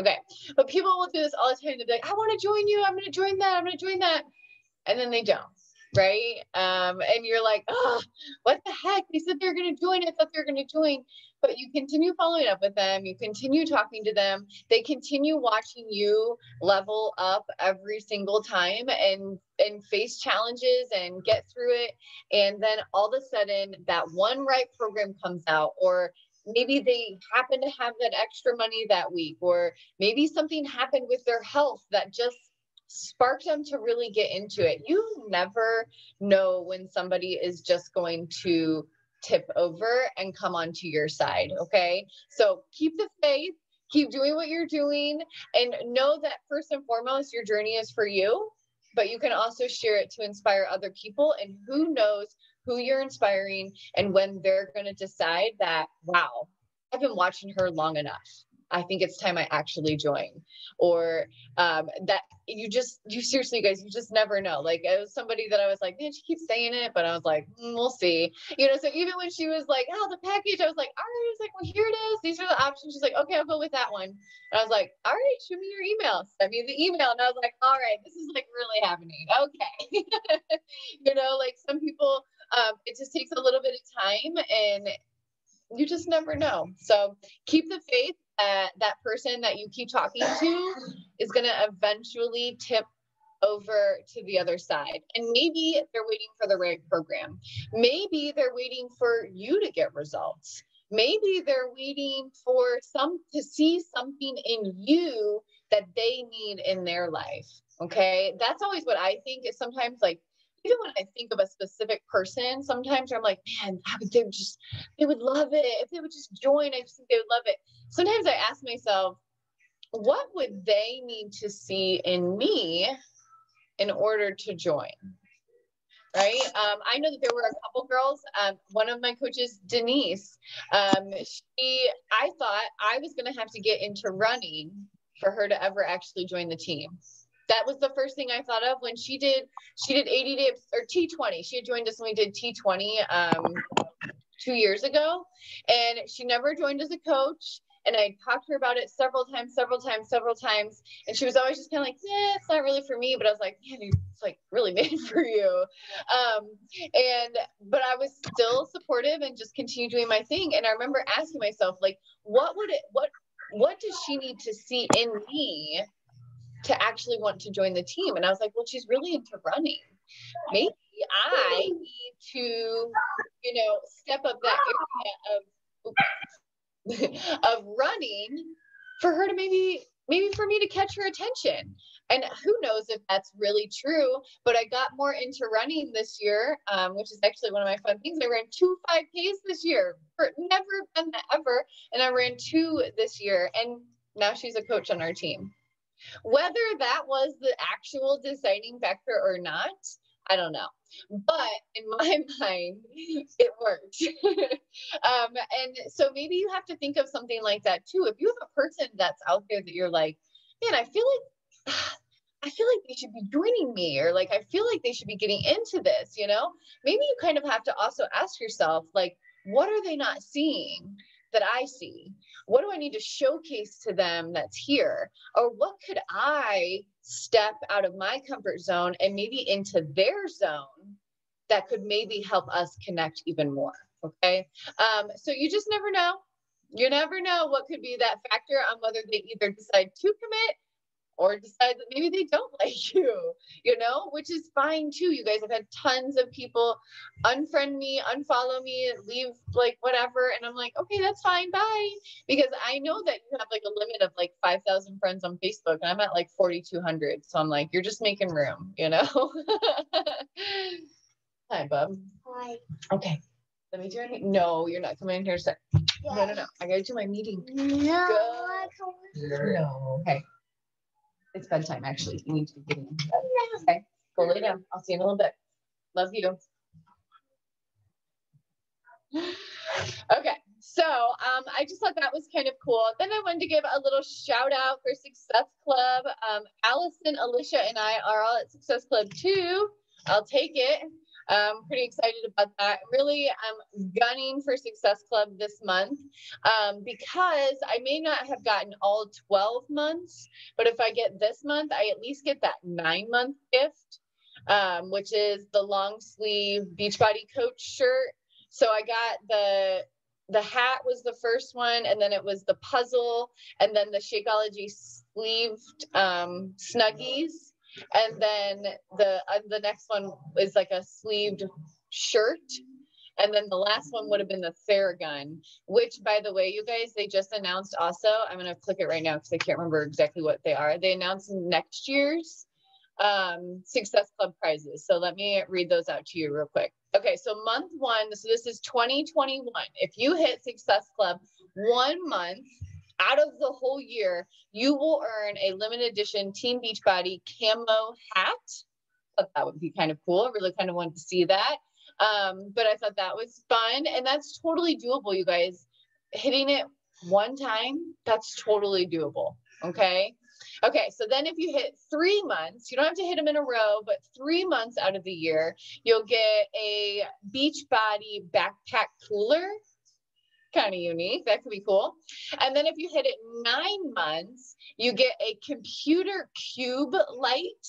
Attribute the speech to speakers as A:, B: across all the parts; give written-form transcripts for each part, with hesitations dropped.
A: Okay. But people will do this all the time. They'll be like, I want to join you. I'm going to join that. I'm going to join that. And then they don't. Right. And you're like, oh, what the heck? They said they're going to join. I thought they were going to join. But you continue following up with them. You continue talking to them. They continue watching you level up every single time and face challenges and get through it. And then all of a sudden that one right program comes out, or maybe they happen to have that extra money that week, or maybe something happened with their health that just sparked them to really get into it. You never know when somebody is just going to tip over and come onto your side. Okay. So keep the faith, keep doing what you're doing, and know that first and foremost, your journey is for you, but you can also share it to inspire other people. And who knows who you're inspiring and when they're going to decide that, wow, I've been watching her long enough. I think it's time I actually join. Or that you seriously, guys, you just never know. Like, it was somebody that I was like, man, she keeps saying it, but I was like, we'll see. So even when she was like, oh, the package, I was like, all right. I was like, well, here it is. These are the options. She's like, okay, I'll go with that one. And I was like, all right, show me your email. Send me the email. And I was like, all right, this is like really happening. Okay. Like some people, it just takes a little bit of time, and you just never know. So keep the faith. That person that you keep talking to is going to eventually tip over to the other side. And maybe they're waiting for the right program. Maybe they're waiting for you to get results. Maybe they're waiting for to see something in you that they need in their life. Okay. That's always what I think is sometimes, like, even when I think of a specific person, sometimes I'm like, man, they would love it. If they would just join, I just think they would love it. Sometimes I ask myself, what would they need to see in me in order to join? Right. I know that there were a couple girls. One of my coaches, Denise, I thought I was going to have to get into running for her to ever actually join the team. That was the first thing I thought of when she did 80 days or T20. She had joined us when we did T20 2 years ago, and she never joined as a coach. And I talked to her about it several times. And she was always just kind of like, yeah, it's not really for me. But I was like, man, it's like really made for you. But I was still supportive and just continued doing my thing. And I remember asking myself, like, what does she need to see in me to actually want to join the team? And I was like, well, she's really into running. Maybe I need to, step up that area of running for her to maybe for me to catch her attention. And who knows if that's really true, but I got more into running this year, which is actually one of my fun things. I ran 2 5Ks this year. Never done that ever. And I ran 2 this year, and now she's a coach on our team. Whether that was the actual deciding factor or not, I don't know. But in my mind, it worked. And so maybe you have to think of something like that too. If you have a person that's out there that you're like, man, I feel like they should be joining me, or like, I feel like they should be getting into this, maybe you kind of have to also ask yourself, like, what are they not seeing that I see? What do I need to showcase to them that's here? Or what could I step out of my comfort zone and maybe into their zone that could maybe help us connect even more? Okay. So you just never know. You never know what could be that factor on whether they either decide to commit or decide that maybe they don't like you, which is fine too. You guys, have had tons of people unfriend me, unfollow me, leave like whatever. And I'm like, okay, that's fine. Bye. Because I know that you have like a limit of like 5,000 friends on Facebook, and I'm at like 4,200. So I'm like, you're just making room, Hi, bub.
B: Hi.
A: Okay. Let me do it. No, you're not coming in here. Yeah. No. I gotta do my meeting.
B: No.
A: No. Okay. It's bedtime, actually. You need to be getting into bed. Okay. Go lay down. I'll see you in a little bit. Love you. Okay. So I just thought that was kind of cool. Then I wanted to give a little shout out for Success Club. Allison, Alicia, and I are all at Success Club too. I'll take it. I'm pretty excited about that. Really, I'm gunning for Success Club this month because I may not have gotten all 12 months, but if I get this month, I at least get that 9-month gift, which is the long sleeve Beachbody Coach shirt. So I got the hat was the first one, and then it was the puzzle, and then the Shakeology sleeved Snuggies, and then the next one is like a sleeved shirt, and then the last one would have been the Theragun, which, by the way, you guys, they just announced also. I'm gonna click it right now because I can't remember exactly what they are. They announced next year's Success Club prizes. So let me read those out to you real quick. Okay, so month 1, so this is 2021. If you hit Success Club 1 month out of the whole year, you will earn a limited edition Team Beachbody camo hat. I thought that would be kind of cool. I really kind of wanted to see that. But I thought that was fun, and that's totally doable, you guys. Hitting it one time, that's totally doable. Okay. Okay, so then if you hit 3 months, you don't have to hit them in a row, but 3 months out of the year, you'll get a Beachbody backpack cooler. Kind of unique. That could be cool. And then if you hit it 9 months, you get a computer cube light.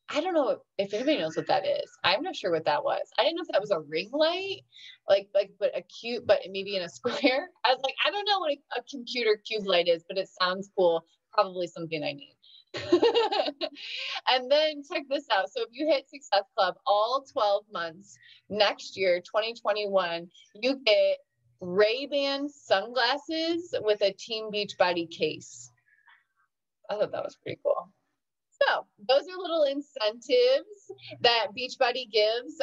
A: I don't know if anybody knows what that is. I'm not sure what that was. I didn't know if that was a ring light, but a cube, but maybe in a square. I was like, I don't know what a computer cube light is, but it sounds cool. Probably something I need. And then check this out. So if you hit Success Club all 12 months next year, 2021, you get Ray-Ban sunglasses with a Team Beachbody case. I thought that was pretty cool. So those are little incentives that Beachbody gives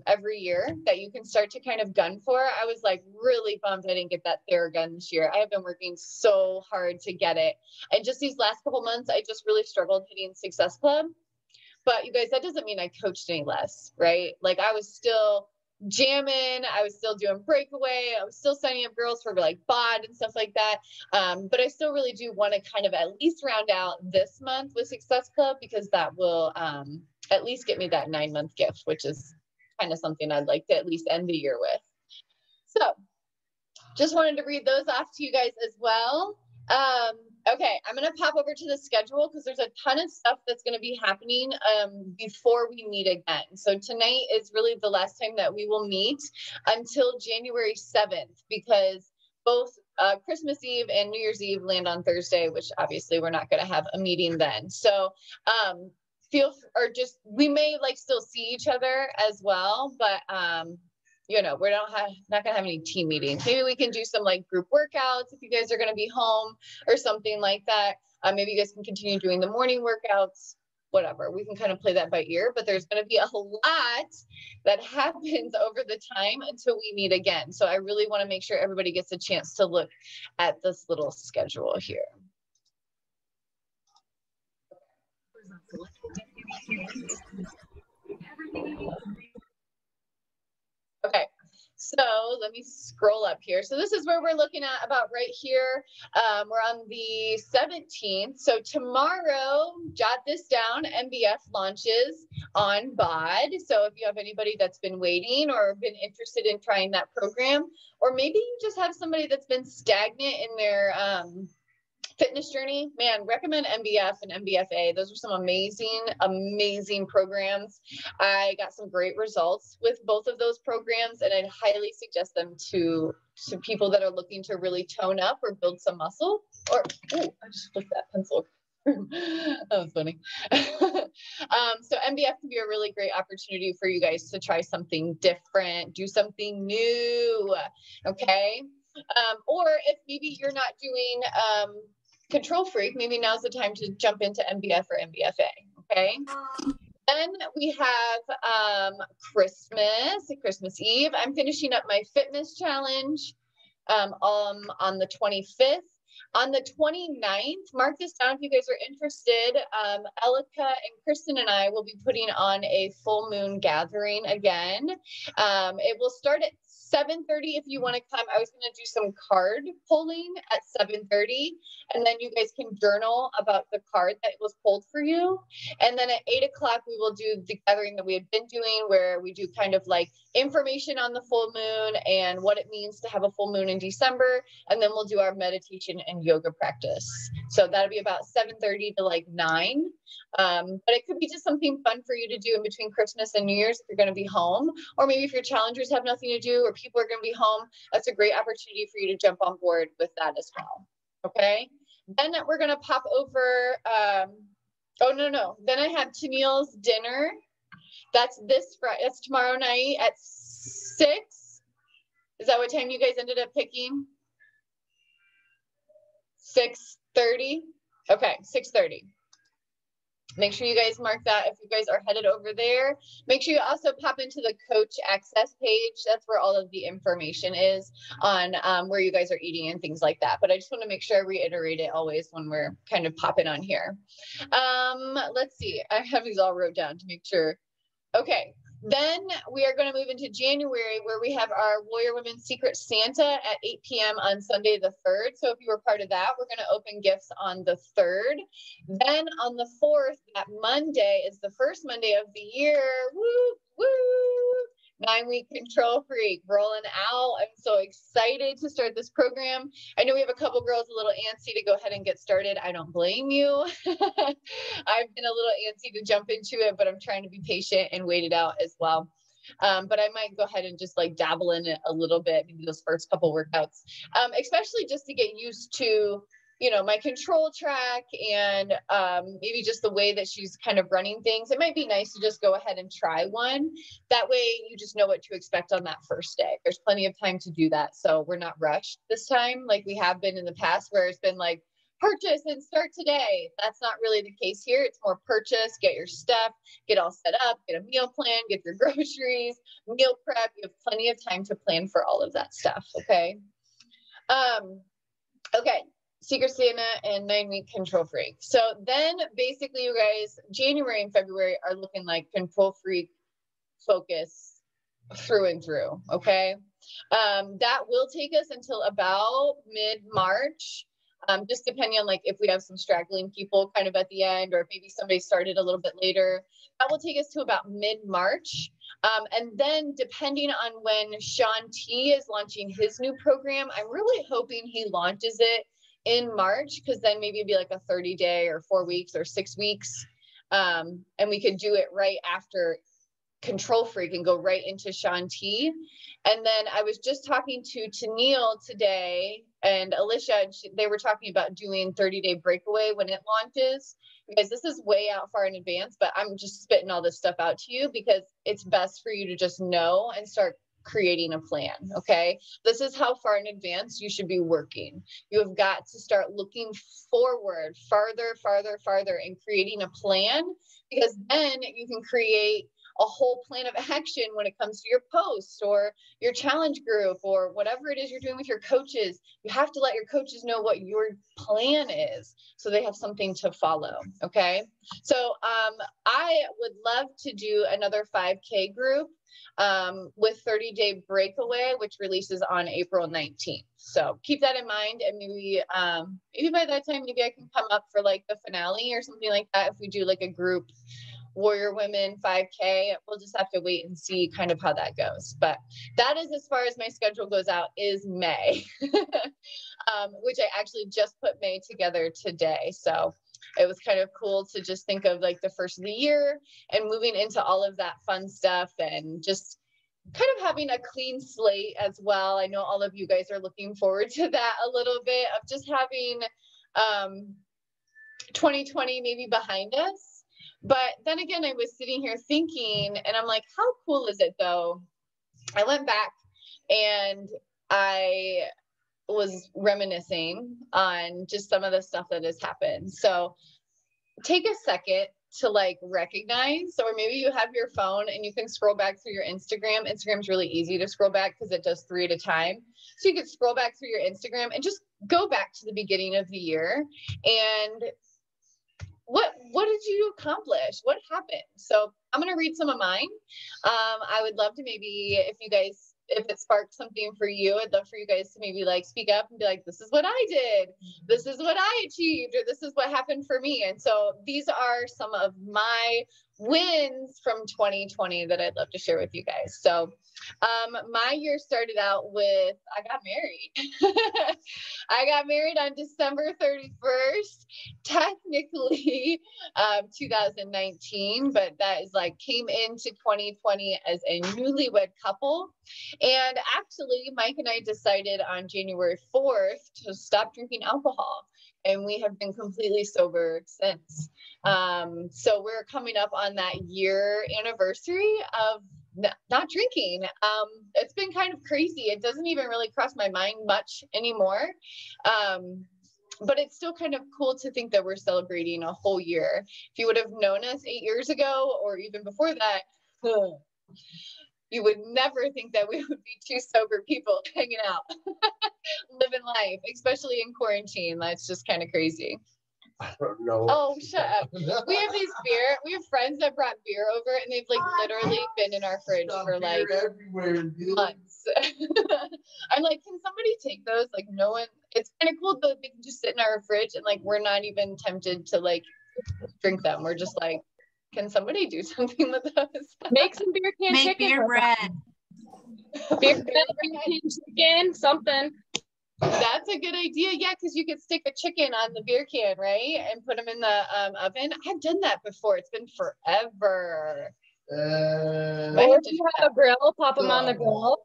A: every year that you can start to kind of gun for. I was like really bummed I didn't get that Theragun this year. I have been working so hard to get it. And just these last couple months, I just really struggled hitting Success Club. But you guys, that doesn't mean I coached any less, right? Like I was still jamming, I was still doing breakaway, I was still signing up girls for like bod and stuff like that. But I still really do want to kind of at least round out this month with Success Club, because that will at least get me that 9-month gift, which is kind of something I'd like to at least end the year with. So just wanted to read those off to you guys as well. Okay, I'm going to pop over to the schedule because there's a ton of stuff that's going to be happening before we meet again. So tonight is really the last time that we will meet until January 7th, because both Christmas Eve and New Year's Eve land on Thursday, which obviously we're not going to have a meeting then. So we may like still see each other as well, but you know, we're not going to have any team meetings. Maybe we can do some like group workouts if you guys are going to be home or something like that. Maybe you guys can continue doing the morning workouts, whatever. We can kind of play that by ear, but there's going to be a lot that happens over the time until we meet again. So I really want to make sure everybody gets a chance to look at this little schedule here. Okay, so let me scroll up here. So this is where we're looking at about right here. We're on the 17th. So tomorrow, jot this down, MBF launches on BOD. So if you have anybody that's been waiting or been interested in trying that program, or maybe you just have somebody that's been stagnant in their fitness journey, man, recommend MBF and MBFA. Those are some amazing, amazing programs. I got some great results with both of those programs, and I'd highly suggest them to people that are looking to really tone up or build some muscle. Or, oh, I just flipped that pencil. That was funny. So MBF can be a really great opportunity for you guys to try something different, do something new, okay? Or if maybe you're not doing Control Freak, maybe now's the time to jump into MBF or MBFA, okay? Then we have Christmas Eve. I'm finishing up my fitness challenge on the 25th. On the 29th, mark this down if you guys are interested. Elika and Kristen and I will be putting on a full moon gathering again. It will start at 7:30 if you want to come. I was going to do some card pulling at 7:30, and then you guys can journal about the card that was pulled for you. And then at 8 o'clock, we will do the gathering that we had been doing, where we do kind of like information on the full moon and what it means to have a full moon in December. And then we'll do our meditation and yoga practice. So that'll be about 7:30 to like 9. But it could be just something fun for you to do in between Christmas and New Year's if you're going to be home, or maybe if your challengers have nothing to do or people are going to be home, that's a great opportunity for you to jump on board with that as well. Okay. Then we're going to pop over. Oh, no. Then I have Tennille's dinner. That's this Friday. That's tomorrow night at 6. Is that what time you guys ended up picking? 6:30? Okay, 6:30. Make sure you guys mark that if you guys are headed over there. Make sure you also pop into the coach access page. That's where all of the information is on where you guys are eating and things like that. But I just want to make sure I reiterate it always when we're kind of popping on here. Let's see. I have these all wrote down to make sure. Okay. Then we are going to move into January, where we have our Warrior Women Secret Santa at 8 p.m. on Sunday the 3rd. So if you were part of that, we're going to open gifts on the 3rd. Then on the 4th, that Monday is the first Monday of the year. Woo, woo! 9-week control freak rolling out. I'm so excited to start this program. I know we have a couple girls a little antsy to go ahead and get started. I don't blame you. I've been a little antsy to jump into it, but I'm trying to be patient and wait it out as well. But I might go ahead and just like dabble in it a little bit, maybe those first couple workouts, especially just to get used to, you know, my control track and maybe just the way that she's kind of running things. It might be nice to just go ahead and try one. That way you just know what to expect on that first day. There's plenty of time to do that. So we're not rushed this time like we have been in the past, where it's been like, purchase and start today. That's not really the case here. It's more purchase, get your stuff, get all set up, get a meal plan, get your groceries, meal prep. You have plenty of time to plan for all of that stuff. Okay. Okay. Secret Santa and 9-week control freak. So then basically you guys, January and February are looking like control freak focus through and through. Okay. That will take us until about mid-March. Just depending on like if we have some straggling people kind of at the end, or if maybe somebody started a little bit later, that will take us to about mid-March. And then depending on when Shaun T is launching his new program, I'm really hoping he launches it in March, because then maybe it'd be like a 30-day or 4 weeks or 6 weeks. And we could do it right after Control Freak and go right into Shaun T. And then I was just talking to Tennille today and Alicia, and they were talking about doing 30-day breakaway when it launches. You guys, this is way out far in advance, but I'm just spitting all this stuff out to you because it's best for you to just know and start creating a plan. Okay. This is how far in advance you should be working. You have got to start looking forward farther and creating a plan, because then you can create a whole plan of action when it comes to your posts or your challenge group or whatever it is you're doing with your coaches. You have to let your coaches know what your plan is so they have something to follow. Okay. So I would love to do another 5K group with 30-day breakaway, which releases on April 19th. So keep that in mind. And maybe by that time, maybe I can come up for like the finale or something like that. If we do like a group Warrior Women 5K, we'll just have to wait and see kind of how that goes. But that is as far as my schedule goes out is May, which I actually just put May together today. So it was kind of cool to just think of like the first of the year and moving into all of that fun stuff and just kind of having a clean slate as well. I know all of you guys are looking forward to that a little bit, of just having 2020 maybe behind us. But then again, I was sitting here thinking, and I'm like, how cool is it though? I went back and I was reminiscing on just some of the stuff that has happened. So take a second to like recognize, or maybe you have your phone and you can scroll back through your Instagram. Instagram's really easy to scroll back because it does 3 at a time. So you could scroll back through your Instagram and just go back to the beginning of the year and what did you accomplish? What happened? So I'm going to read some of mine. I would love to maybe, if you guys, if it sparked something for you, I'd love for you guys to maybe like speak up and be like, this is what I did, this is what I achieved, or this is what happened for me. And so these are some of my wins from 2020 that I'd love to share with you guys. So my year started out with, I got married. I got married on December 31st, technically 2019, but that is like came into 2020 as a newlywed couple. And actually, Mike and I decided on January 4th to stop drinking alcohol. And we have been completely sober since. So we're coming up on that year anniversary of not drinking. It's been kind of crazy. It doesn't even really cross my mind much anymore. But it's still kind of cool to think that we're celebrating a whole year. If you would have known us 8 years ago, or even before that, you would never think that we would be two sober people hanging out, living life, especially in quarantine. That's just kind of crazy.
B: I don't know.
A: Oh, shut up. We have friends that brought beer over, and they've like literally been in our fridge for like months. I'm like, can somebody take those? Like, no one, it's kind of cool though, they can just sit in our fridge and like, we're not even tempted to like drink them. We're just like, can somebody do something with those?
C: Make some beer can
D: Make
C: chicken.
D: beer bread.
C: Beer can chicken, something.
A: That's a good idea. Yeah, because you could stick a chicken on the beer can, right? And put them in the oven. I've done that before. It's been forever.
C: Or if you have a grill, pop them on the grill.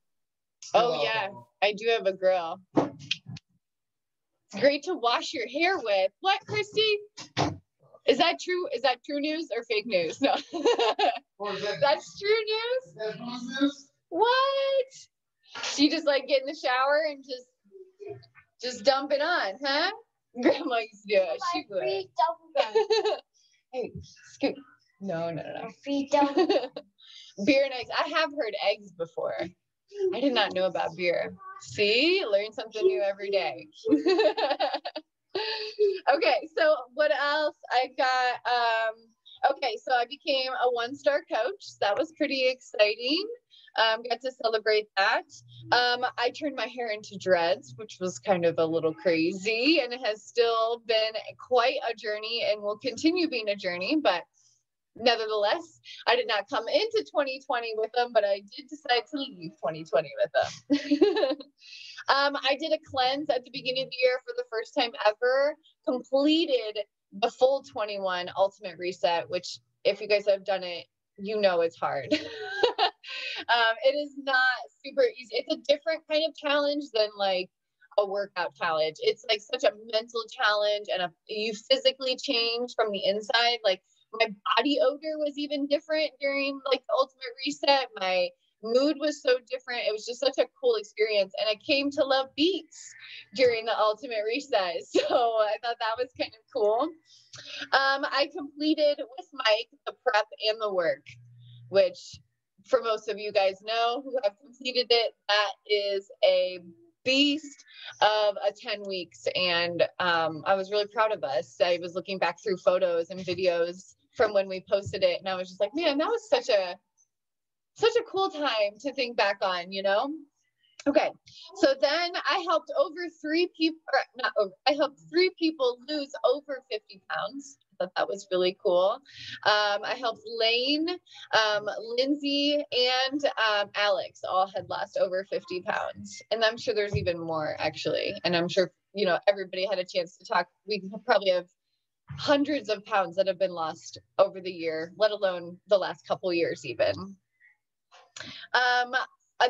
A: Oh, yeah. I do have a grill. It's great to wash your hair with. What, Christy? Is that true? Is that true news or fake news? No. That's true news? What? You just like get in the shower and just dump it on, huh? Grandma used to do it. She would. Hey, scoot. No. Beer and eggs. I have heard eggs before. I did not know about beer. See, learn something new every day. Okay, so what else? I got, okay, so I became a 1-star coach. That was pretty exciting. Got to celebrate that. I turned my hair into dreads, which was kind of a little crazy, and it has still been quite a journey and will continue being a journey, but nevertheless, I did not come into 2020 with them, but I did decide to leave 2020 with them. I did a cleanse at the beginning of the year for the first time ever, completed the full 21 ultimate reset, which if you guys have done it, you know it's hard. It is not super easy. It's a different kind of challenge than like a workout challenge. It's like such a mental challenge, and you physically change from the inside. Like my body odor was even different during like the ultimate reset. My mood was so different. It was just such a cool experience, and I came to love beets during the ultimate reset. So I thought that was kind of cool. I completed with Mike the prep and the work, which for most of you guys know who have completed it, that is a beast of a 10 weeks. And I was really proud of us. I was looking back through photos and videos from when we posted it, and I was just like, man, that was such a cool time to think back on, you know? Okay, so then I helped I helped 3 people lose over 50 pounds. I thought that was really cool. I helped Lane, Lindsay, and Alex all had lost over 50 pounds. And I'm sure there's even more actually. And I'm sure, you know, everybody had a chance to talk. We probably have hundreds of pounds that have been lost over the year, let alone the last couple years even.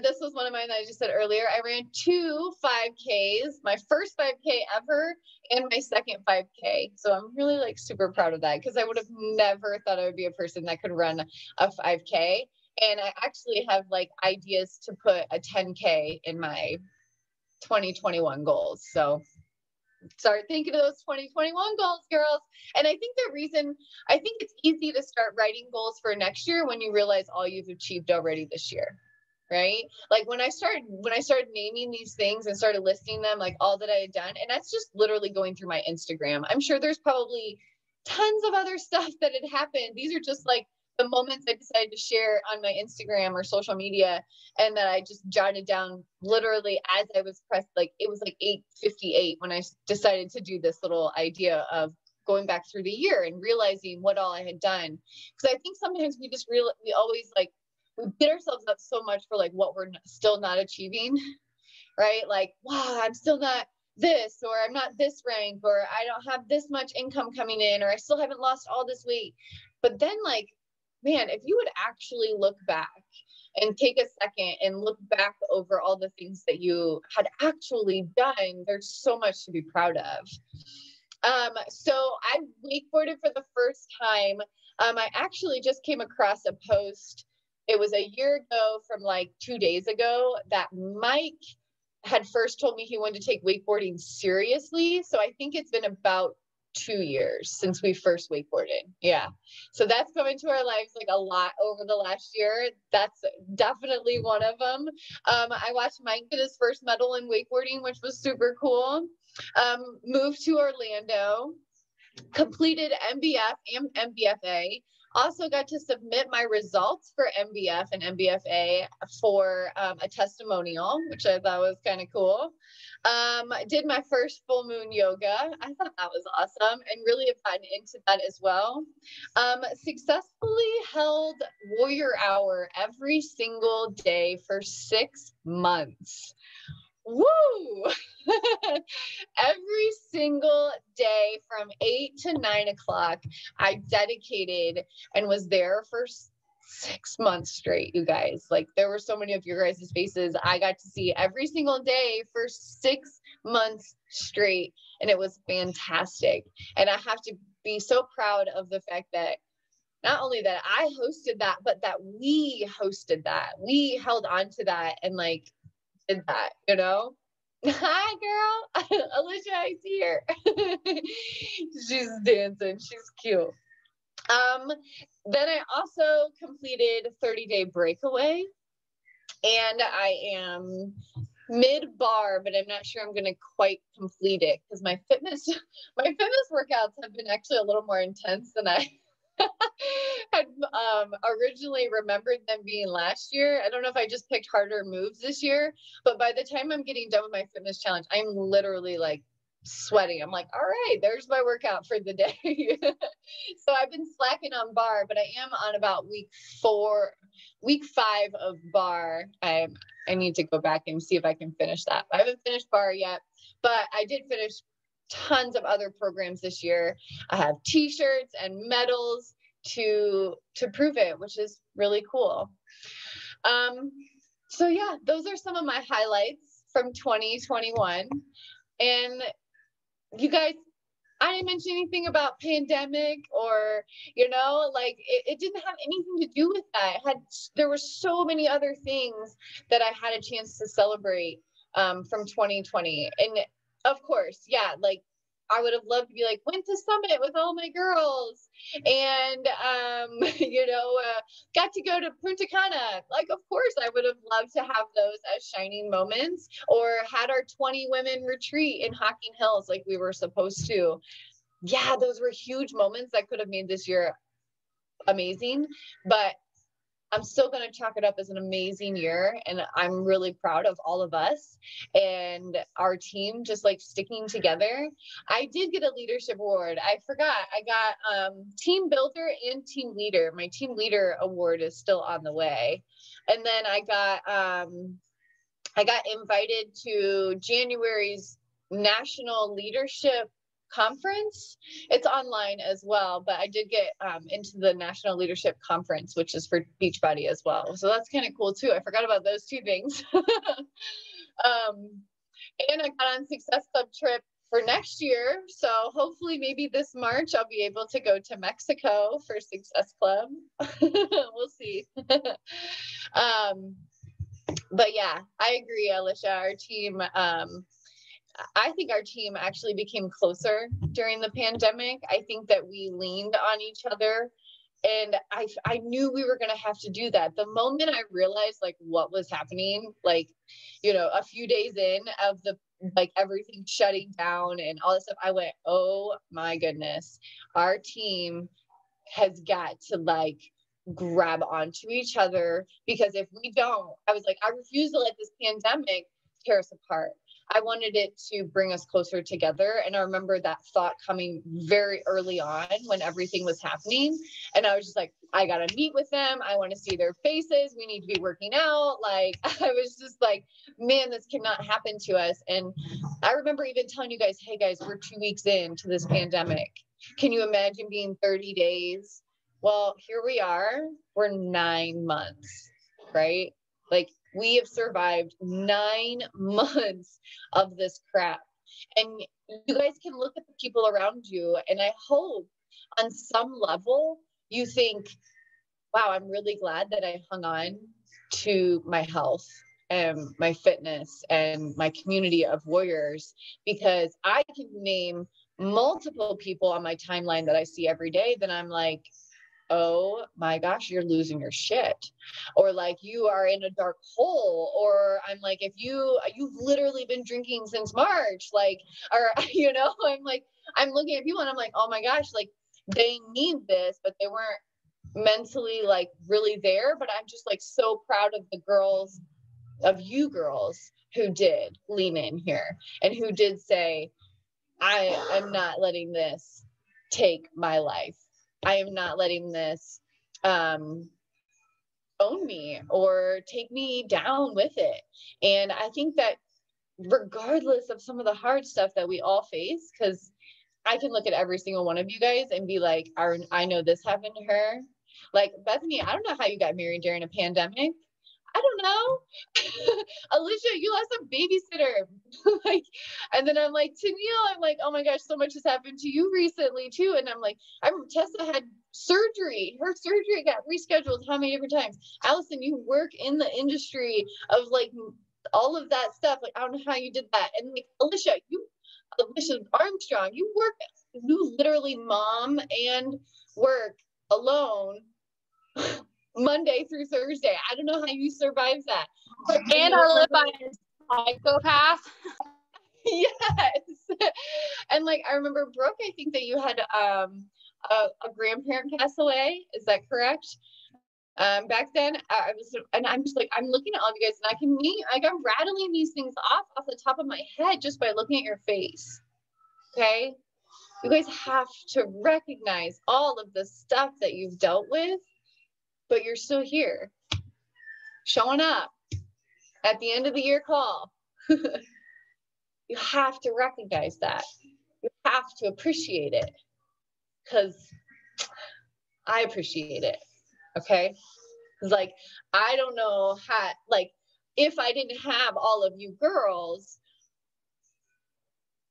A: This was one of mine that I just said earlier. I ran 2 5Ks, my first 5K ever and my second 5K. So I'm really like super proud of that, because I would have never thought I would be a person that could run a 5K. And I actually have like ideas to put a 10K in my 2021 goals. So start thinking of those 2021 goals, girls. And I think it's easy to start writing goals for next year when you realize all you've achieved already this year. Right? Like when I started naming these things and started listing them, like all that I had done, and that's just literally going through my Instagram. I'm sure there's probably tons of other stuff that had happened. These are just like the moments I decided to share on my Instagram or social media, and that I just jotted down literally as I was pressed, like it was like 8:58 when I decided to do this little idea of going back through the year and realizing what all I had done. Because I think sometimes we just we always like, we beat ourselves up so much for like what we're still not achieving, right? Like, wow, I'm still not this, or I'm not this rank, or I don't have this much income coming in, or I still haven't lost all this weight. But then, like, man, if you would actually look back and take a second and look back over all the things that you had actually done, there's so much to be proud of. So I wakeboarded for the first time. I actually just came across a post. It was a year ago from like 2 days ago that Mike had first told me he wanted to take wakeboarding seriously. So I think it's been about 2 years since we first wakeboarded. Yeah. So that's come into our lives like a lot over the last year. That's definitely one of them. I watched Mike get his first medal in wakeboarding, which was super cool. Moved to Orlando, completed MBF and MBFA. Also got to submit my results for MBF and MBFA for a testimonial, which I thought was kind of cool. Did my first full moon yoga. I thought that was awesome and really have gotten into that as well. Successfully held Warrior Hour every single day for 6 months. Woo! Every single day from 8 to 9 o'clock, I dedicated and was there for 6 months straight, you guys. Like, there were so many of your guys' faces I got to see every single day for 6 months straight, and it was fantastic. And I have to be so proud of the fact that not only that I hosted that, but that we hosted that. We held on to that and like did that, you know? Hi, girl. Alicia, I see her. She's dancing. She's cute. Then I also completed 30-day breakaway, and I am mid bar, but I'm not sure I'm going to quite complete it because my fitness workouts have been actually a little more intense than I had originally remembered them being last year. I don't know if I just picked harder moves this year, but by the time I'm getting done with my fitness challenge, I'm literally like sweating. I'm like, all right, there's my workout for the day. So I've been slacking on bar, but I am on about week 5 of bar. I need to go back and see if I can finish that. I haven't finished bar yet, but I did finish tons of other programs this year. I have t-shirts and medals to prove it, which is really cool. So yeah, those are some of my highlights from 2021. And you guys, I didn't mention anything about pandemic or, like it didn't have anything to do with that. There were so many other things that I had a chance to celebrate from 2020. And of course, yeah, like I would have loved to be like, went to Summit with all my girls and, got to go to Punta Cana. Like, of course, I would have loved to have those as shining moments, or had our 20 women retreat in Hocking Hills like we were supposed to. Yeah, those were huge moments that could have made this year amazing, but I'm still going to chalk it up as an amazing year. And I'm really proud of all of us and our team just like sticking together. I did get a leadership award. I forgot. I got team builder and team leader. My team leader award is still on the way. And then I got invited to January's National Leadership Conference. It's online as well, but I did get into the National Leadership Conference, which is for Beachbody as well. So that's kind of cool too. I forgot about those two things. And I got on Success Club trip for next year. So hopefully maybe this March I'll be able to go to Mexico for Success Club. We'll see. But yeah, I agree, Alicia. Our team, I think our team actually became closer during the pandemic. I think that we leaned on each other, and I knew we were going to have to do that. The moment I realized like what was happening, like, a few days in of like everything shutting down and all this stuff, I went, oh my goodness, our team has got to like grab onto each other, because if we don't, I was like, I refuse to let this pandemic tear us apart. I wanted it to bring us closer together. And I remember that thought coming very early on when everything was happening. And I was just like, I got to meet with them. I want to see their faces. We need to be working out. Like, I was just like, man, this cannot happen to us. And I remember even telling you guys, hey guys, we're 2 weeks into this pandemic. Can you imagine being 30 days? Well, here we are. We're 9 months, right? Like, we have survived 9 months of this crap. And you guys can look at the people around you, and I hope on some level you think, wow, I'm really glad that I hung on to my health and my fitness and my community of warriors, because I can name multiple people on my timeline that I see every day that I'm like, oh my gosh, you're losing your shit, or like you are in a dark hole, or I'm like, if you've literally been drinking since March, like, or I'm like, I'm looking at people and I'm like, oh my gosh, like they need this, but they weren't mentally like really there. But I'm just like so proud of you girls who did lean in here and who did say, I am not letting this take my life. I am not letting this own me or take me down with it. And I think that regardless of some of the hard stuff that we all face, because I can look at every single one of you guys and be like, I know this happened to her. Like, Bethany, I don't know how you got married during a pandemic. I don't know. Alicia, you lost a babysitter. Like, and then I'm like, Tennille, I'm like, oh my gosh, so much has happened to you recently too. And I'm like, I remember Tessa had surgery. Her surgery got rescheduled how many different times? Allison, you work in the industry of like all of that stuff. Like, I don't know how you did that. And like, Alicia Armstrong, you literally mom and work alone Monday through Thursday. I don't know how you survive that.
C: And I live by a psychopath.
A: Yes. And like, I remember, Brooke, I think that you had a grandparent pass away. Is that correct? Back then, I'm just like, I'm looking at all of you guys, and I'm rattling these things off the top of my head just by looking at your face. Okay. You guys have to recognize all of the stuff that you've dealt with, but you're still here, showing up at the end of the year call. You have to recognize that. You have to appreciate it, because I appreciate it. Okay. Because like, I don't know how, like, if I didn't have all of you girls,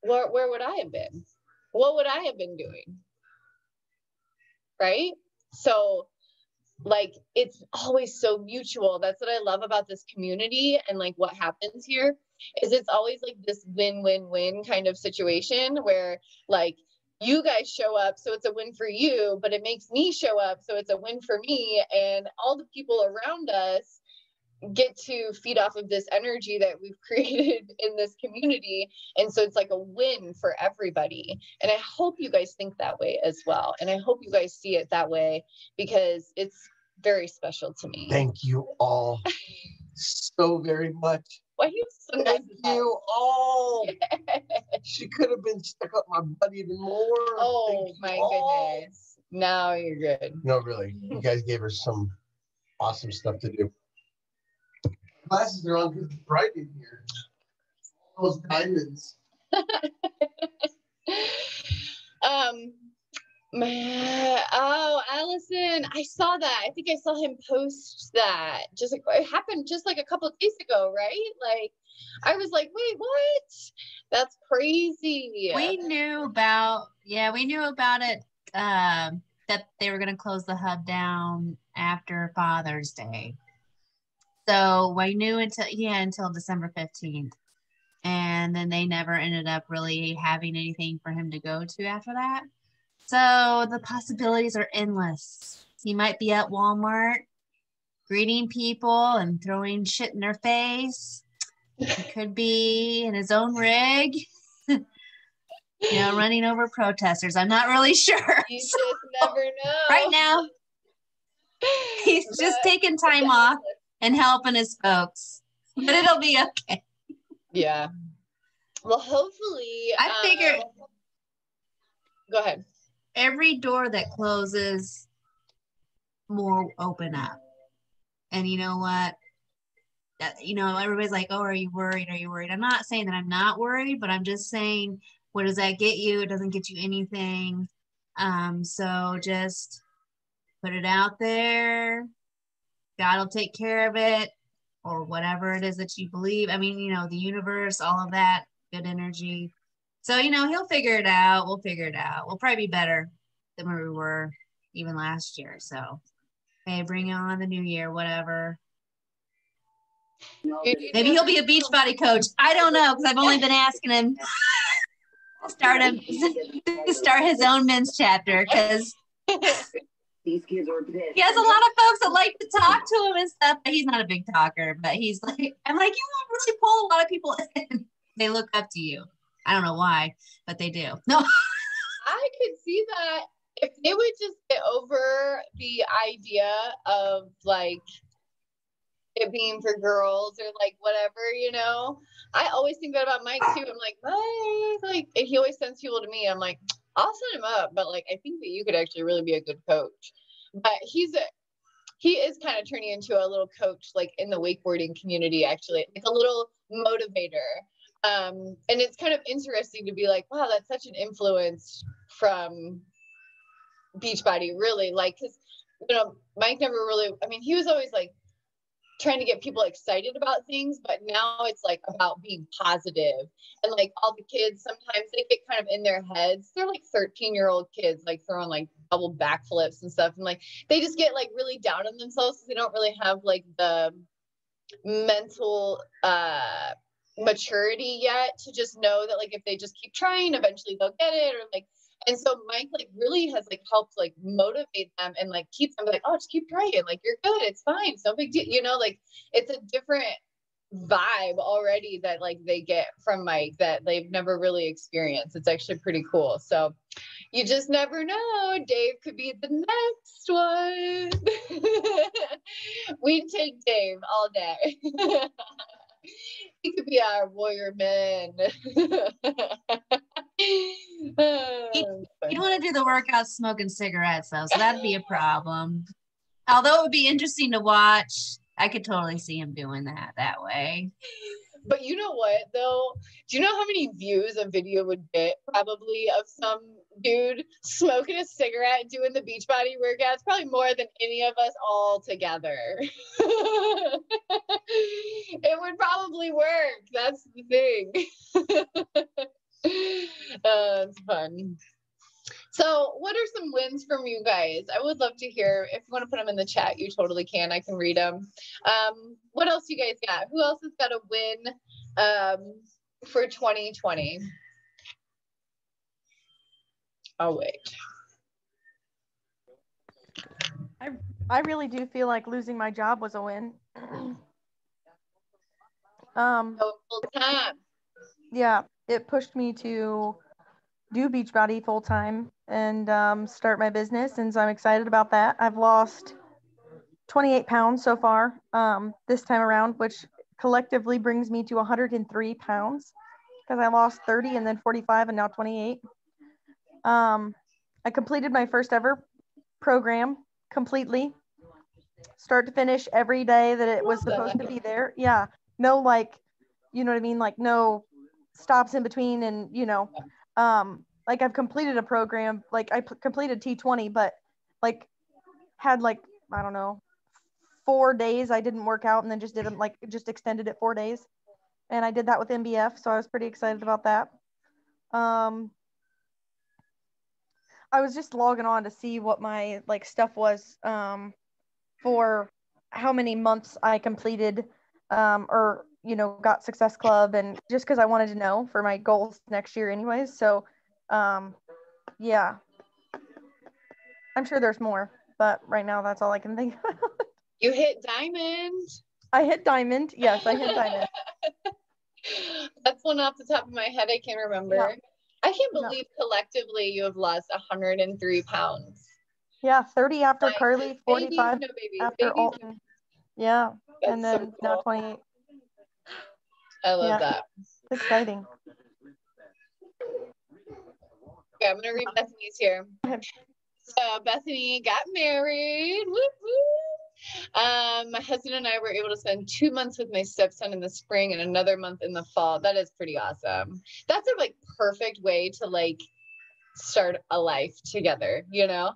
A: where would I have been? What would I have been doing? Right? So like, it's always so mutual. That's what I love about this community. And like, what happens here is it's always like this win-win-win kind of situation where like you guys show up, so it's a win for you, but it makes me show up, so it's a win for me. And all the people around us get to feed off of this energy that we've created in this community. And so it's like a win for everybody. And I hope you guys think that way as well. And I hope you guys see it that way, because it's very special to me.
B: Thank you all so very much.
A: Why are you so nice?
B: Thank you all. Yeah. She could have been stuck up my butt even more.
A: Oh my goodness. Now you're good.
B: No, really. You guys gave her some awesome stuff to do. Classes are on Good Friday here. Those diamonds.
A: Allison, I saw that. I think I saw him post that. It happened just like a couple of days ago, right? Like, I was like, wait, what? That's crazy.
D: We knew about it, that they were going to close the hub down after Father's Day. So we knew until December 15th. And then they never ended up really having anything for him to go to after that. So the possibilities are endless. He might be at Walmart greeting people and throwing shit in their face. He could be in his own rig, running over protesters. I'm not really sure.
A: You just never know.
D: Right now, He's just taking time off and helping his folks, but it'll be okay.
A: Yeah. Well, hopefully.
D: I figure
A: Go ahead.
D: every door that closes, more open up. And you know what? Everybody's like, oh, are you worried? Are you worried? I'm not saying that I'm not worried, but I'm just saying, what does that get you? It doesn't get you anything. So just put it out there. God will take care of it, or whatever it is that you believe. I mean, the universe, all of that, good energy. So, he'll figure it out. We'll figure it out. We'll probably be better than where we were even last year. So, hey, bring on the new year, whatever. Maybe he'll be a Beachbody coach. I don't know, because I've only been asking him to start his own men's chapter, because
E: these kids are pissed.
D: He has a lot of folks that like to talk to him and stuff, but he's not a big talker. But he's like, I'm like, you won't really pull a lot of people in. They look up to you. I don't know why, but they do. No.
A: I could see that if they would just get over the idea of like it being for girls or like whatever, I always think that about Mike too. I'm like, Mike, like, and he always sends people to me. I'm like, I'll sign him up, but like, I think that you could actually really be a good coach. But he is kind of turning into a little coach, like in the wakeboarding community, actually, like a little motivator. And it's kind of interesting to be like, wow, that's such an influence from Beachbody, really, like, because Mike never really, he was always like trying to get people excited about things, but now it's like about being positive. And like all the kids, sometimes they get kind of in their heads. They're like 13-year-old kids, like throwing like double backflips and stuff, and like they just get like really down on themselves because they don't really have like the mental maturity yet to just know that like if they just keep trying, eventually they'll get it. Or like, and so Mike like really has like helped like motivate them and like keep them like, oh, just keep trying, like you're good, it's fine, it's no big deal, like it's a different vibe already that like they get from Mike that they've never really experienced. It's actually pretty cool. So you just never know, Dave could be the next one. We'd take Dave all day. He could be our warrior man.
D: He'd want to do the workout smoking cigarettes, though, so that'd be a problem. Although it would be interesting to watch, I could totally see him doing that way.
A: But you know what, though? Do you know how many views a video would get probably of some dude smoking a cigarette doing the Beachbody workouts? Probably more than any of us all together. It would probably work. That's the thing. It's fun. So what are some wins from you guys? I would love to hear. If you want to put them in the chat, you totally can. I can read them. What else you guys got? Who else has got a win for 2020? Oh, wait.
C: I really do feel like losing my job was a win.
A: Full time.
C: Yeah, it pushed me to do Beachbody full time and start my business, and so I'm excited about that. I've lost 28 pounds so far this time around, which collectively brings me to 103 pounds because I lost 30 and then 45 and now 28. I completed my first ever program completely, start to finish, every day that it was supposed to be there. Yeah, no, like, you know what I mean? Like no stops in between, and like I've completed a program, like I completed T20, but like had like, I don't know, 4 days I didn't work out and then just extended it 4 days. And I did that with MBF. So I was pretty excited about that. I was just logging on to see what my like stuff was for how many months I completed or got Success Club, and just because I wanted to know for my goals next year anyways. So yeah, I'm sure there's more, but right now that's all I can think of.
A: You hit diamond.
C: I hit diamond. Yes, I hit diamond.
A: That's one off the top of my head I can remember. Yeah. I can't believe collectively you have lost 103 pounds.
C: Yeah, 30 after
A: Like,
C: Carly,
A: babies,
C: 45
A: no babies,
C: after
A: babies.
C: Alton. Yeah, and
A: That's so
C: then now
A: cool.
C: 28.
A: I love
C: Yeah.
A: that.
C: It's exciting.
A: Okay, I'm gonna read Bethany's here. So Bethany got married. Woo woo. My husband and I were able to spend 2 months with my stepson in the spring and another month in the fall. That is pretty awesome. That's a like perfect way to like start a life together, you know?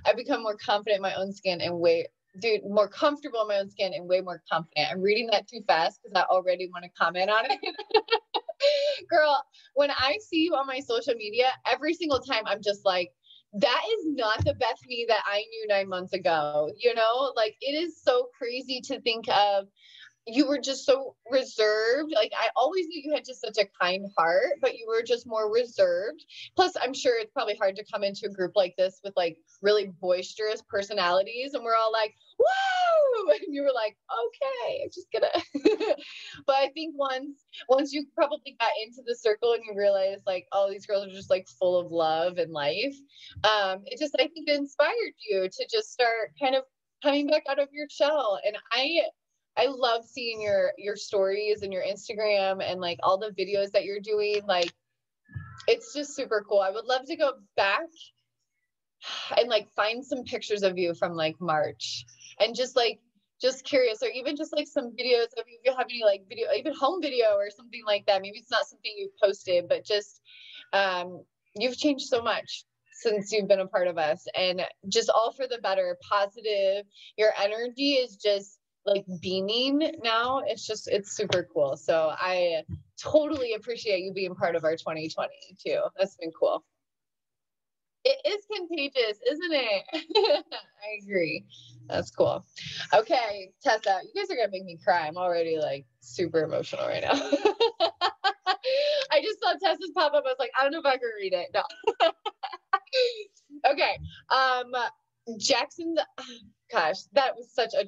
A: I've become more confident in my own skin and more comfortable in my own skin and way more confident. I'm reading that too fast because I already want to comment on it. Girl, when I see you on my social media, every single time I'm just like, that is not the Bethany that I knew 9 months ago. You know, like it is so crazy to think of. You were just so reserved. Like I always knew you had just such a kind heart, but you were just more reserved. Plus, I'm sure it's probably hard to come into a group like this with like really boisterous personalities, and we're all like, "Whoa!" And you were like, "Okay, I'm just gonna." But I think once you probably got into the circle and you realized like, oh, these girls are just like full of love and life. It just I think inspired you to just start kind of coming back out of your shell. And I love seeing your stories and your Instagram and like all the videos that you're doing. Like it's just super cool. I would love to go back and like find some pictures of you from like March and just curious, or even just like some videos of you if you have any like video, even home video or something like that. Maybe it's not something you've posted, but just you've changed so much since you've been a part of us, and just all for the better, positive. Your energy is just like beaming now. It's super cool. So I totally appreciate you being part of our 2020 too. That's been cool. It is contagious, isn't it? I agree. That's cool. Okay, Tessa, you guys are gonna make me cry. I'm already like super emotional right now. I just saw Tessa's pop up. I was like, I don't know if I can read it. No. Okay. Jackson's gosh, that was such a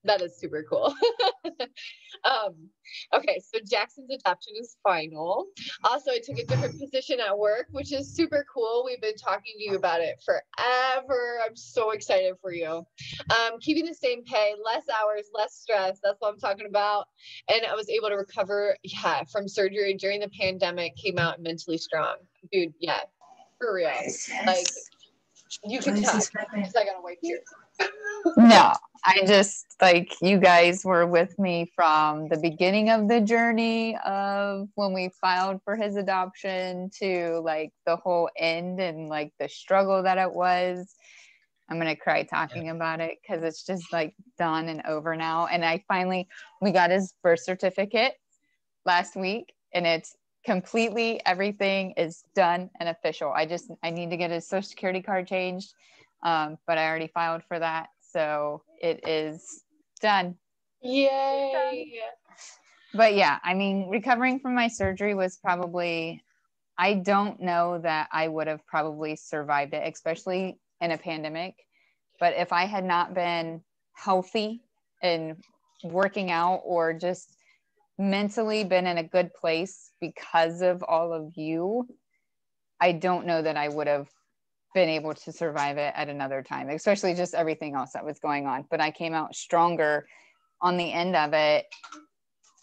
A: that is super cool. Okay, so Jackson's adoption is final. Also, I took a different position at work, which is super cool. We've been talking to you about it forever. I'm so excited for you. Keeping the same pay, less hours, less stress. That's what I'm talking about. And I was able to recover, from surgery during the pandemic, came out mentally strong. Dude, yeah, for real. Like, you can talk because I got to wipe here.
F: No, I just like you guys were with me from the beginning of the journey of when we filed for his adoption to like the whole end and like the struggle that it was. I'm gonna cry talking about it because it's just like done and over now. And we got his birth certificate last week, and it's completely, everything is done and official. I need to get his social security card changed, but I already filed for that. So it is done.
A: Yay.
F: But yeah, I mean, recovering from my surgery was I don't know that I would have probably survived it, especially in a pandemic. But if I had not been healthy and working out or just mentally been in a good place because of all of you, I don't know that I would have been able to survive it at another time, especially just everything else that was going on. But I came out stronger on the end of it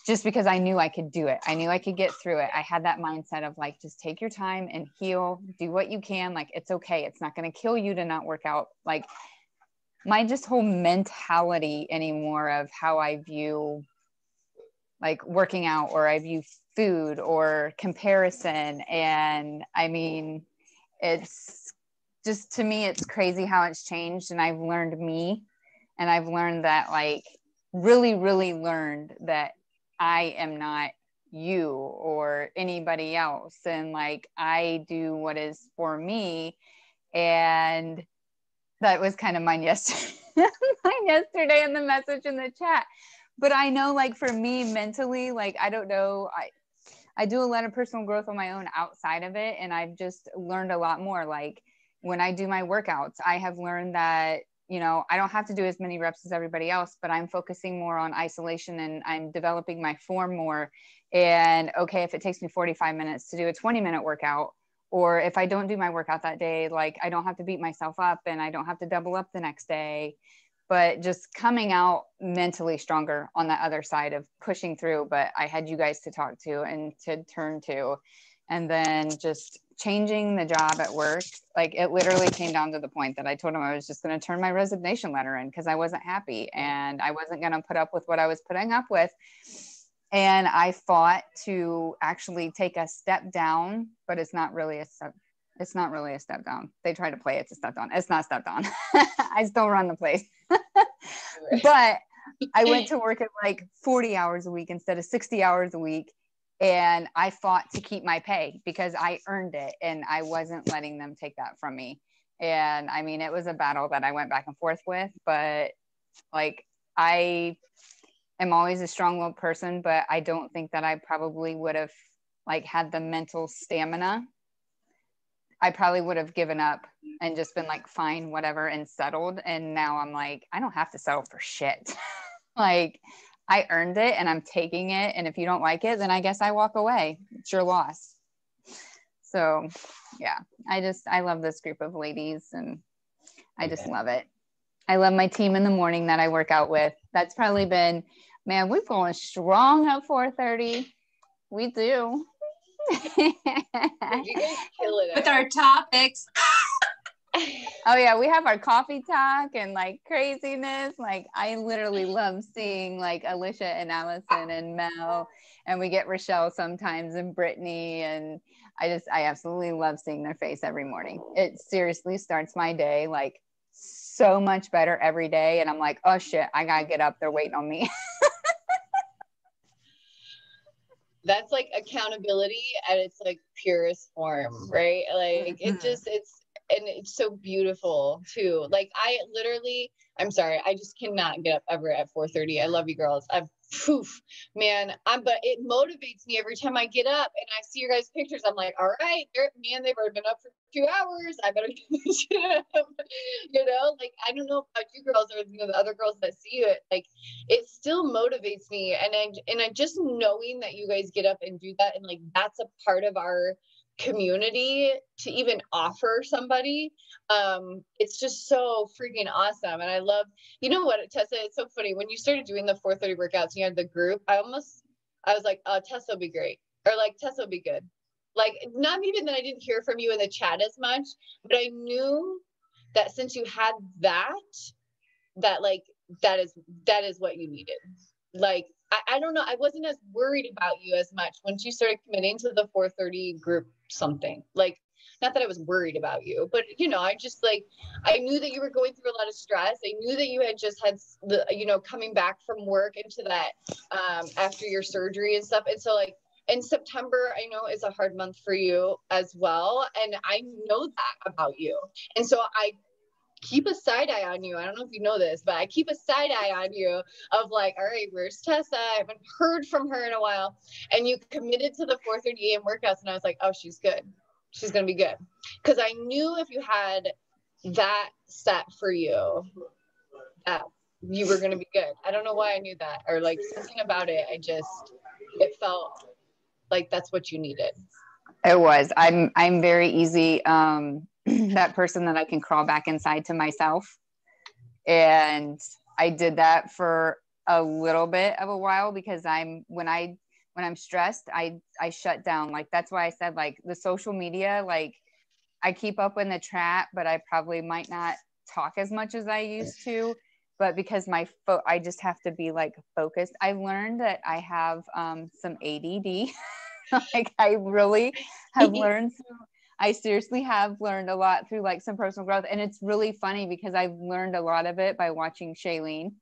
F: just because I knew I could do it. I knew I could get through it. I had that mindset of like, just take your time and heal, do what you can. Like, it's okay. It's not going to kill you to not work out. Like my just whole mentality anymore of how I view like working out, or I view food or comparison. And I mean, it's just, to me, it's crazy how it's changed. And I've learned me, and I've learned that like really, really learned that I am not you or anybody else. And like, I do what is for me. And that was kind of mine yesterday, in the message in the chat. But I know like for me mentally, like, I don't know, I do a lot of personal growth on my own outside of it. And I've just learned a lot more. Like when I do my workouts, I have learned that, I don't have to do as many reps as everybody else, but I'm focusing more on isolation and I'm developing my form more. And okay, if it takes me 45 minutes to do a 20-minute workout, or if I don't do my workout that day, like I don't have to beat myself up and I don't have to double up the next day, but just coming out mentally stronger on the other side of pushing through. But I had you guys to talk to and to turn to, and then just changing the job at work. Like it literally came down to the point that I told him I was just going to turn my resignation letter in because I wasn't happy and I wasn't going to put up with what I was putting up with. And I fought to actually take a step down, but it's not really a step. It's not really a step down. They try to play it's a step down. It's not a step down. I still run the place. But I went to work at like 40 hours a week instead of 60 hours a week. And I fought to keep my pay because I earned it and I wasn't letting them take that from me. And I mean, it was a battle that I went back and forth with, but like I am always a strong-willed person, but I don't think that I probably would have like had the mental stamina. I probably would have given up and just been like, fine, whatever, and settled. And now I'm like, I don't have to settle for shit. Like I earned it and I'm taking it. And if you don't like it, then I guess I walk away. It's your loss. So yeah, I love this group of ladies and I just love it. I love my team in the morning that I work out with. That's probably been, man, we're going strong at 4:30. We do.
A: You guys kill it
D: With our topics.
F: Oh yeah, we have our coffee talk and like craziness. Like I literally love seeing like Alicia and Allison and Mel, and we get Rochelle sometimes and Brittany, and I absolutely love seeing their face every morning. It seriously starts my day like so much better every day, and I'm like, oh shit, I gotta get up. They're waiting on me.
A: That's like accountability at its like purest form, right? Like it's so beautiful too. Like I'm sorry, I just cannot get up ever at 4:30. I love you girls. But it motivates me every time I get up and I see your guys' pictures. I'm like, all right, they've already been up for 2 hours. I better get this shit up. Like I don't know about you girls or the other girls that see it. Like it still motivates me, and I just knowing that you guys get up and do that, and like that's a part of our community to even offer somebody. It's just so freaking awesome. And I love, you know what, Tessa, it's so funny when you started doing the 4:30 workouts and you had the group, I was like, Tessa will be great, or like Tessa will be good. Like not even that I didn't hear from you in the chat as much, but I knew that since you had that like that is what you needed. Like I don't know, I wasn't as worried about you as much once you started committing to the 4:30 group something. Like not that I was worried about you, but I just like, I knew that you were going through a lot of stress. I knew that you had just had the, coming back from work into that after your surgery and stuff. And so like in September, I know is a hard month for you as well. And I know that about you. And so I keep a side eye on you. I don't know if you know this, but I keep a side eye on you of like, all right, where's Tessa? I haven't heard from her in a while. And you committed to the 4:30 a.m. workouts. And I was like, oh, she's good. She's going to be good. Because I knew if you had that set for you, that you were going to be good. I don't know why I knew that, or like something about it. It felt like that's what you needed.
F: It was. I'm very easy. That person that I can crawl back inside to myself. And I did that for a little bit of a while because when I'm stressed, I shut down. Like, that's why I said like the social media, like I keep up in the chat, but I probably might not talk as much as I used to, but because I just have to be like focused. I learned that I have some ADD. Like I really have learned I seriously have learned a lot through like some personal growth. And it's really funny because I've learned a lot of it by watching Shailene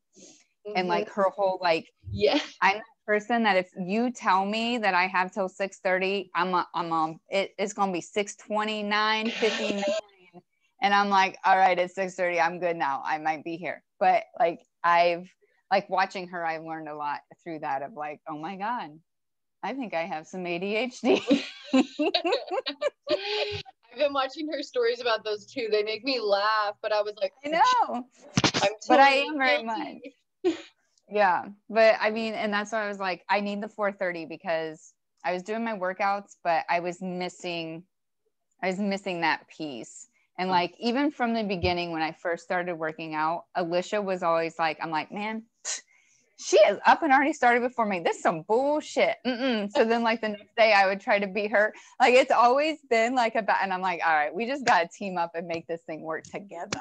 F: and like her whole, like,
A: yeah,
F: I'm that person that if you tell me that I have till 6:30, it's going to be 6:29, 59. And I'm like, all right, it's 6:30. I'm good now. I might be here. But like, watching her, I've learned a lot through that of like, oh my God, I think I have some ADHD.
A: I've been watching her stories about those too. They make me laugh, but I was like,
F: I know, but I am very much. Yeah. But I mean, and that's why I was like, I need the 4:30 because I was doing my workouts, but I was missing I was missing that piece. And like, even from the beginning, when I first started working out, Alicia was always like, I'm like, man, she is up and already started before me. This is some bullshit. So then like the next day I would try to beat her. Like, it's always been like and I'm like, all right, we just got to team up and make this thing work together.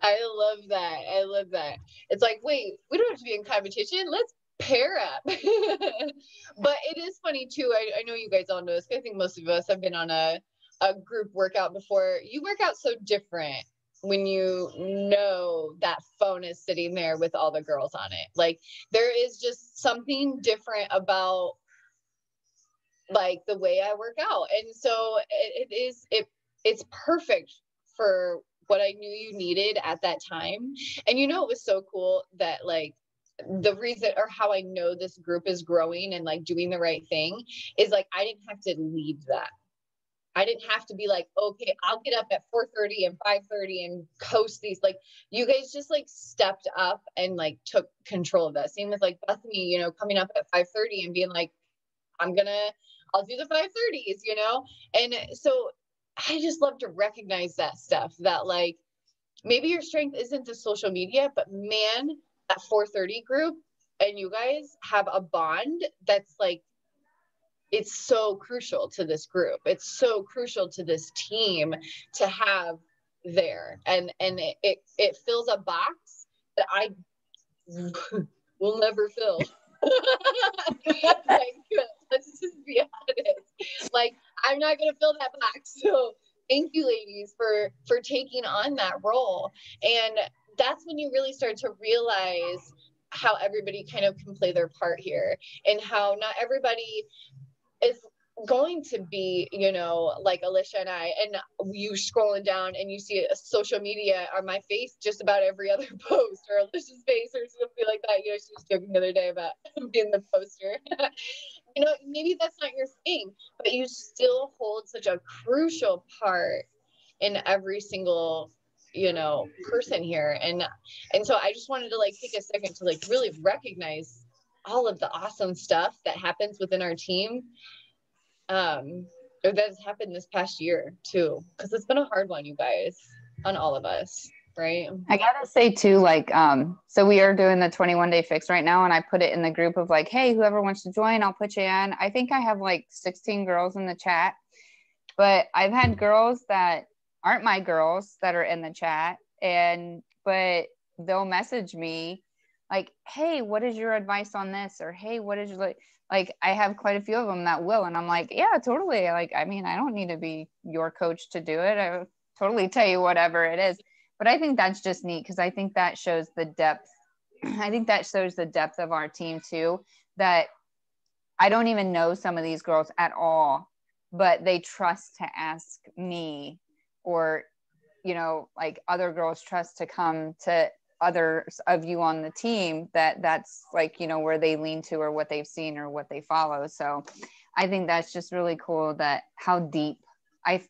A: I love that. I love that. It's like, wait, we don't have to be in competition. Let's pair up. But it is funny too. I know you guys all know this. I think most of us have been on a group workout before. You work out so different when you know that phone is sitting there with all the girls on it. Like, there is just something different about like the way I work out. And so it's perfect for what I knew you needed at that time. And it was so cool that like the reason or how I know this group is growing and like doing the right thing is like, I didn't have to lead that. I didn't have to be like, okay, I'll get up at 4:30 and 5:30 and coast these. Like, you guys just like stepped up and like took control of that. Same with like Bethany, coming up at 5:30 and being like, I'll do the 5:30s, And so I just love to recognize that stuff, that like, maybe your strength isn't the social media, but man, that 4:30 group and you guys have a bond that's like, it's so crucial to this group. It's so crucial to this team to have there. And it fills a box that I will never fill. Like, let's just be honest. Like, I'm not gonna fill that box. So thank you, ladies, for taking on that role. And that's when you really start to realize how everybody kind of can play their part here, and how not everybody is going to be, like Alicia and I, and you scrolling down and you see a social media on my face, just about every other post, or Alicia's face or something like that. She was joking the other day about being the poster. Maybe that's not your thing, but you still hold such a crucial part in every single person here. And so I just wanted to like take a second to like really recognize all of the awesome stuff that happens within our team, or that's happened this past year too, because it's been a hard one, you guys, on all of us, right?
F: I gotta say too, like, so we are doing the 21-day fix right now, and I put it in the group of like, hey, whoever wants to join, I'll put you in. I think I have like 16 girls in the chat, but I've had girls that aren't my girls that are in the chat, but they'll message me like, hey, what is your advice on this? Or, hey, what is your, like, I have quite a few of them that will. And I'm like, yeah, totally. Like, I mean, I don't need to be your coach to do it. I will totally tell you whatever it is. But I think that's just neat, because I think that shows the depth. I think that shows the depth of our team too, that I don't even know some of these girls at all, but they trust to ask me, or, like other girls trust to come to others of you on the team, that's like, where they lean to, or what they've seen, or what they follow. So I think that's just really cool, that how deep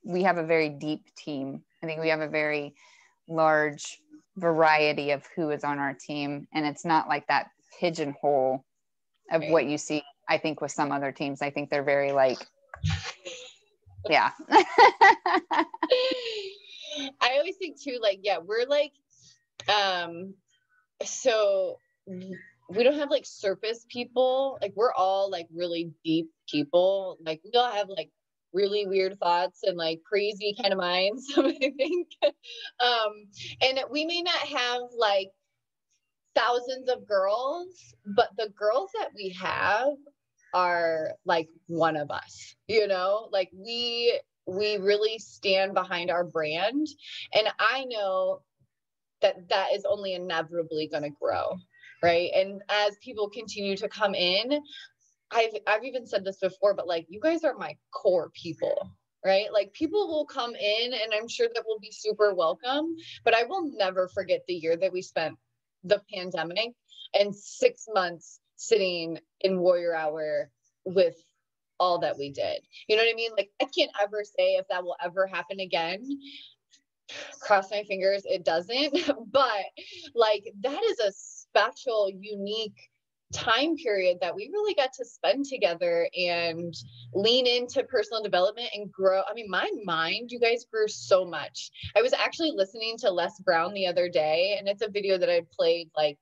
F: we have a very deep team. I think we have a very large variety of who is on our team, and it's not like that pigeonhole of what you see, I think, with some other teams. I think they're very like, yeah.
A: I always think too, like, yeah, we're like, so we don't have like surface people. Like, we're all like really deep people. Like, we all have like really weird thoughts and like crazy kind of minds, I think. And we may not have like thousands of girls, but the girls that we have are like one of us, like we really stand behind our brand. And I know that is only inevitably going to grow, right? And as people continue to come in, I've even said this before, but like, you guys are my core people, right? Like, people will come in, and I'm sure that will be super welcome, but I will never forget the year that we spent the pandemic and 6 months sitting in Warrior Hour with all that we did. You know what I mean? Like, I can't ever say if that will ever happen again. Cross my fingers it doesn't. But like, that is a special, unique time period that we really got to spend together and lean into personal development and grow. I mean, my mind, you guys, grew so much. I was actually listening to Les Brown the other day, and it's a video that I played, like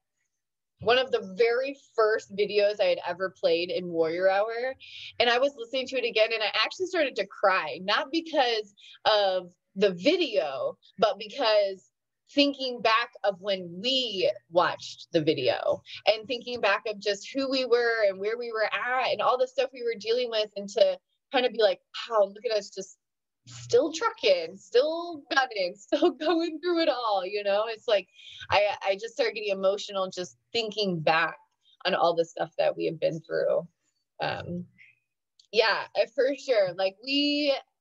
A: one of the very first videos I had ever played in Warrior Hour. And I was listening to it again, and I actually started to cry, not because of the video, but because thinking back of when we watched the video and thinking back of just who we were and where we were at and all the stuff we were dealing with, and to kind of be like, wow, look at us, just still trucking, still gunning, still going through it all, you know. It's like I just started getting emotional just thinking back on all the stuff that we have been through. Yeah, for sure. Like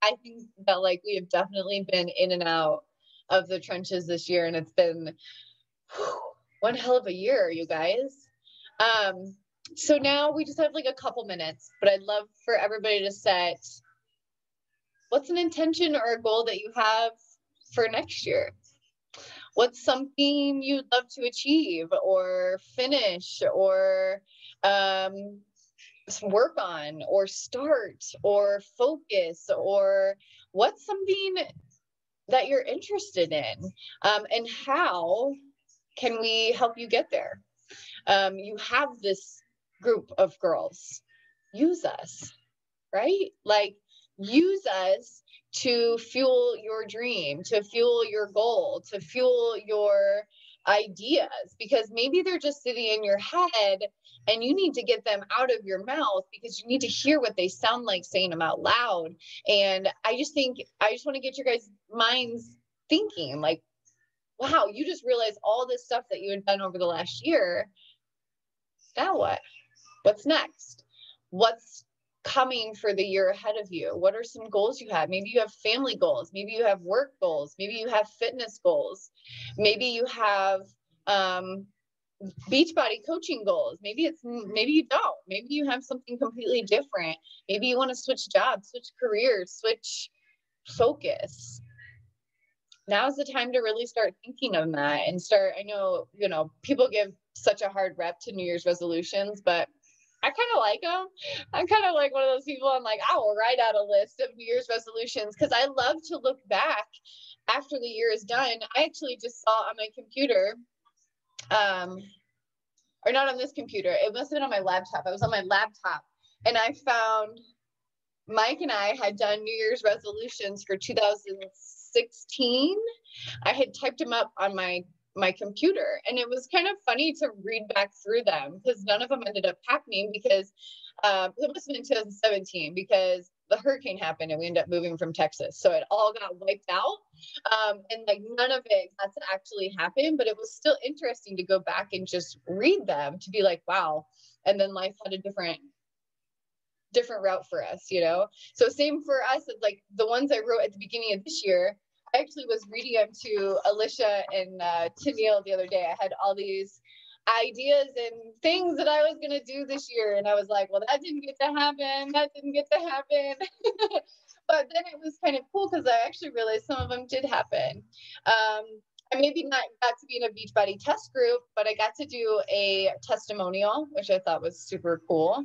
A: I think that like we have definitely been in and out of the trenches this year, and it's been one hell of a year, you guys. So now we just have like a couple minutes, but I'd love for everybody to set, what's an intention or a goal that you have for next year? What's something you'd love to achieve or finish or work on or start or focus, or what's something that you're interested in, and how can we help you get there? You have this group of girls. Use us, right? Like, use us to fuel your dream, to fuel your goal, to fuel your ideas, because maybe they're just sitting in your head and you need to get them out of your mouth because you need to hear what they sound like saying them out loud. And I just want to get your guys' minds thinking like, wow, you just realized all this stuff that you had done over the last year. Now what? What's next? What's coming for the year ahead of you? What are some goals you have? Maybe you have family goals. Maybe you have work goals. Maybe you have fitness goals. Maybe you have Beachbody coaching goals. Maybe you don't. Maybe you have something completely different. Maybe you want to switch jobs, switch careers, switch focus. Now's the time to really start thinking of that and start. I know, people give such a hard rep to New Year's resolutions, but I kind of like them. I'm kind of like one of those people. I'm like, I will write out a list of New Year's resolutions because I love to look back after the year is done. I actually just saw on my computer, or not on this computer. It must have been on my laptop. I was on my laptop and I found Mike and I had done New Year's resolutions for 2016. I had typed them up on my computer, and it was kind of funny to read back through them because none of them ended up happening because it must have been 2017 because the hurricane happened and we ended up moving from Texas. So it all got wiped out. And like none of it got to actually happen, but it was still interesting to go back and just read them to be like, wow. And then life had a different route for us, So same for us, as like the ones I wrote at the beginning of this year. I actually was reading them to Alicia and to Neil the other day. I had all these ideas and things that I was going to do this year. And I was like, well, that didn't get to happen. That didn't get to happen. But then it was kind of cool because I actually realized some of them did happen. I maybe not got to be in a Beachbody test group, but I got to do a testimonial, which I thought was super cool.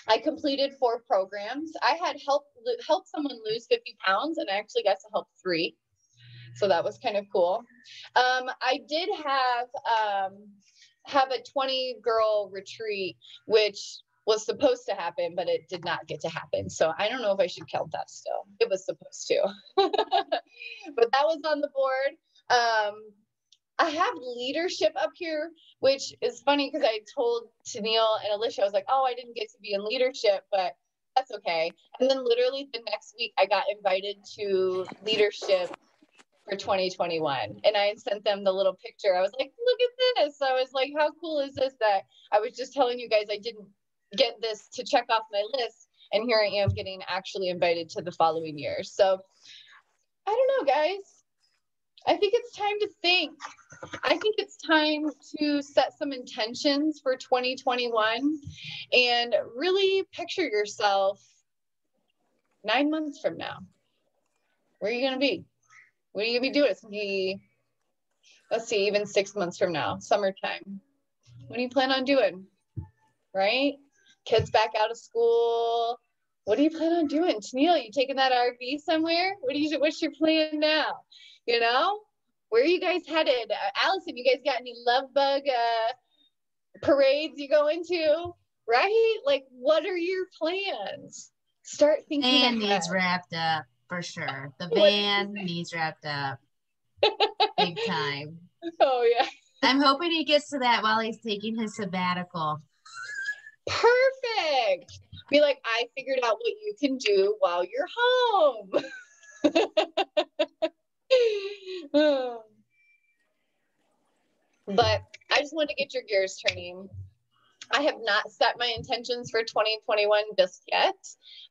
A: I completed 4 programs. I had helped someone lose 50 pounds, and I actually got to help 3. So that was kind of cool. I did have a 20-girl retreat, which was supposed to happen, but it did not get to happen. So I don't know if I should count that still. It was supposed to. But that was on the board. I have leadership up here, which is funny because I told to Neil and Alicia, I was like, oh, I didn't get to be in leadership, but that's okay. And then literally the next week I got invited to leadership for 2021. And I sent them the little picture. I was like, look at this. I was like, how cool is this that I was just telling you guys I didn't get this to check off my list. And here I am getting actually invited to the following year. So I don't know, guys. I think it's time to think. I think it's time to set some intentions for 2021 and really picture yourself 9 months from now. Where are you going to be? What are you going to be doing? It's going to be, let's see, even 6 months from now, summertime. What do you plan on doing? Right? Kids back out of school. What do you plan on doing? Tennille, you taking that RV somewhere? What's your plan now? You know, where are you guys headed? Allison, you guys got any love bug parades you going to? Right? Like, what are your plans? Start thinking
D: Van
A: ahead.
D: needs wrapped up for sure. The van needs wrapped up big time.
A: Oh yeah.
D: I'm hoping he gets to that while he's taking his sabbatical.
A: Perfect. Be like, I figured out what you can do while you're home. But I just want to get your gears turning. I have not set my intentions for 2021 just yet.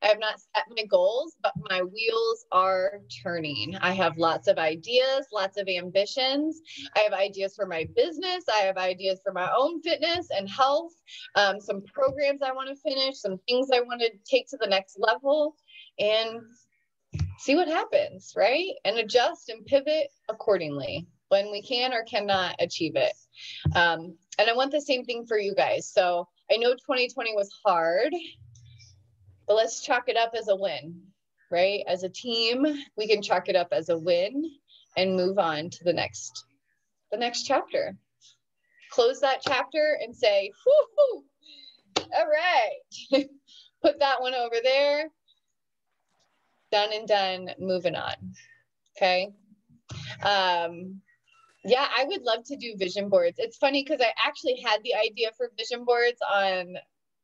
A: I have not set my goals, but my wheels are turning. I have lots of ideas, lots of ambitions. I have ideas for my business. I have ideas for my own fitness and health, some programs I want to finish, some things I want to take to the next level, and see what happens, right? And adjust and pivot accordingly when we can or cannot achieve it. And I want the same thing for you guys. So I know 2020 was hard, but let's chalk it up as a win, right? As a team, we can chalk it up as a win and move on to the next chapter. Close that chapter and say, whoo, all right. Put that one over there. Done and done, moving on. Okay. Yeah, I would love to do vision boards. It's funny because I actually had the idea for vision boards on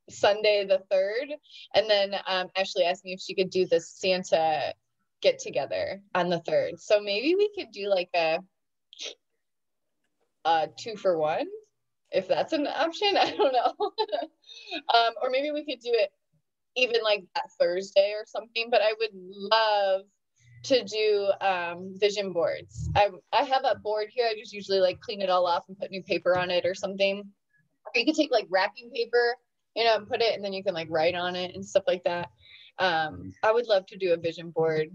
A: Sunday the 3rd. And then Ashley asked me if she could do the Santa get together on the 3rd. So maybe we could do like a 2-for-1, if that's an option. I don't know. Or maybe we could do it even like that Thursday or something. But I would love to do vision boards. I have a board here. I just usually like clean it all off and put new paper on it or something. Or you could take like wrapping paper, you know, and put it, and then you can like write on it and stuff like that. I would love to do a vision board.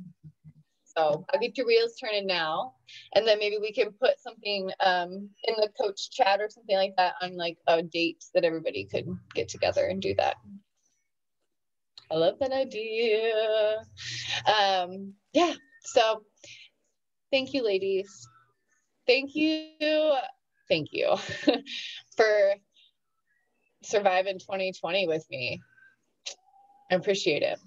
A: So I'll get your wheels turning now. And then maybe we can put something in the coach chat or something like that on like a date that everybody could get together and do that. I love that idea. Yeah, so thank you, ladies. Thank you for surviving 2020 with me. I appreciate it.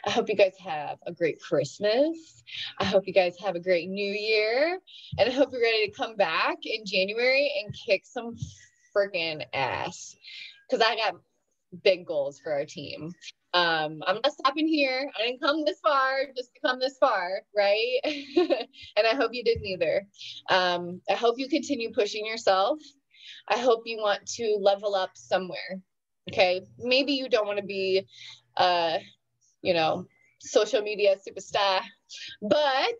A: I hope you guys have a great Christmas. I hope you guys have a great New Year. And I hope you're ready to come back in January and kick some freaking ass. Because I got big goals for our team. I'm not stopping here. I didn't come this far just to come this far, right? And I hope you didn't either. I hope you continue pushing yourself. I hope you want to level up somewhere. Okay, maybe you don't want to be you know, social media superstar, but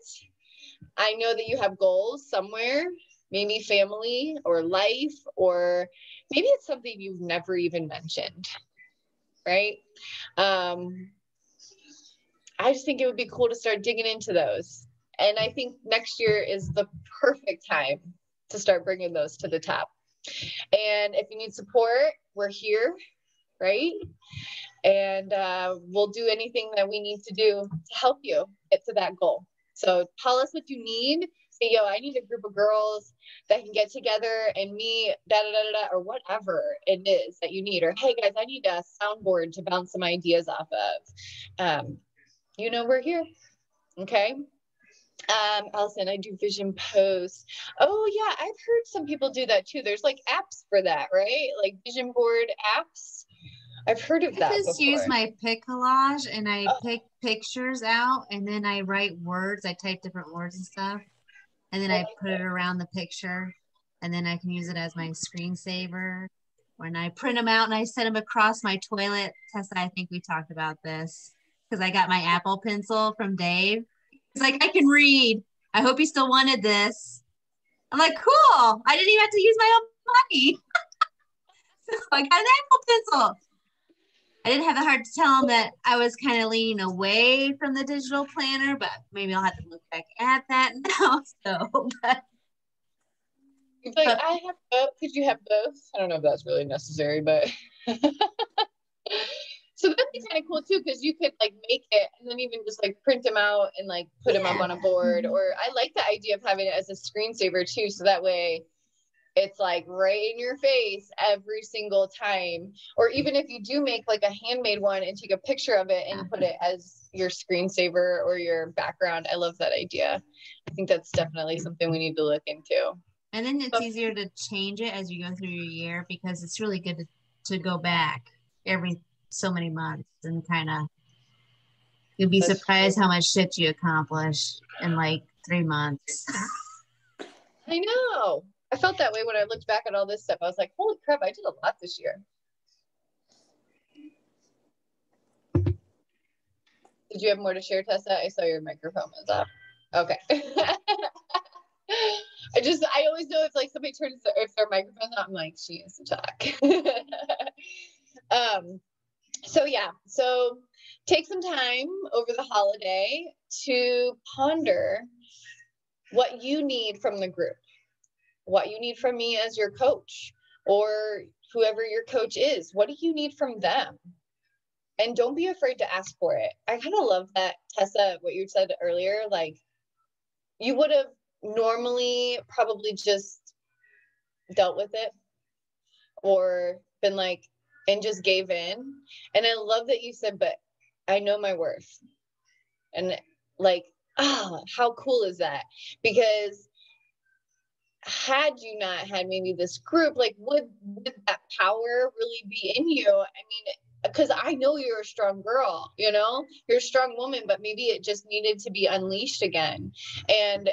A: I know that you have goals somewhere, maybe family or life, or maybe it's something you've never even mentioned, right? I just think it would be cool to start digging into those. And I think next year is the perfect time to start bringing those to the top. And if you need support, we're here, right? And we'll do anything that we need to do to help you get to that goal. So tell us what you need. Say, yo, I need a group of girls that can get together and meet, or whatever it is that you need. Or, hey, guys, I need a soundboard to bounce some ideas off of. You know, we're here. Okay. Allison, I do vision posts. Oh, yeah, I've heard some people do that too. There's like apps for that, right? Like vision board apps. I've heard of that.
D: I just
A: before.
D: use my pick collage and I pick pictures out and then I write words. I type different words and stuff. And then I put it around the picture and then I can use it as my screensaver. When I print them out and I set them across my toilet. Tessa, I think we talked about this because I got my Apple Pencil from Dave. He's like, I can read. I hope you still wanted this. I'm like, cool. I didn't even have to use my own money. So I got an Apple Pencil. I didn't have the heart to tell him that I was kind of leaning away from the digital planner, but maybe I'll have to look back at that now. So, but
A: You'd be like, I have both. Could you have both? I don't know if that's really necessary, but so that'd be kind of cool too, because you could like make it and then even just like print them out and like put them up on a board. Or I like the idea of having it as a screensaver too, so that way it's like right in your face every single time. Or even if you do make like a handmade one and take a picture of it and put it as your screensaver or your background. I love that idea. I think that's definitely something we need to look into.
D: And then it's easier to change it as you go through your year, because it's really good to go back every so many months and kind of, you'll be surprised how much shit you accomplish in like 3 months.
A: I know. I felt that way when I looked back at all this stuff. I was like, holy crap, I did a lot this year. Did you have more to share, Tessa? I saw your microphone was up. Okay. I always know if like somebody turns if their microphone's on, I'm like, she needs to talk. So yeah, so take some time over the holiday to ponder what you need from the group, what you need from me as your coach, or whoever your coach is. What do you need from them? And don't be afraid to ask for it. I kind of love that, Tessa, what you said earlier. Like, you would have normally probably just dealt with it or been like, and just gave in. And I love that you said, but I know my worth. And like, how cool is that? Because had you not had maybe this group, like would that power really be in you? I mean, because I know you're a strong girl, you know, you're a strong woman, but maybe it just needed to be unleashed again. And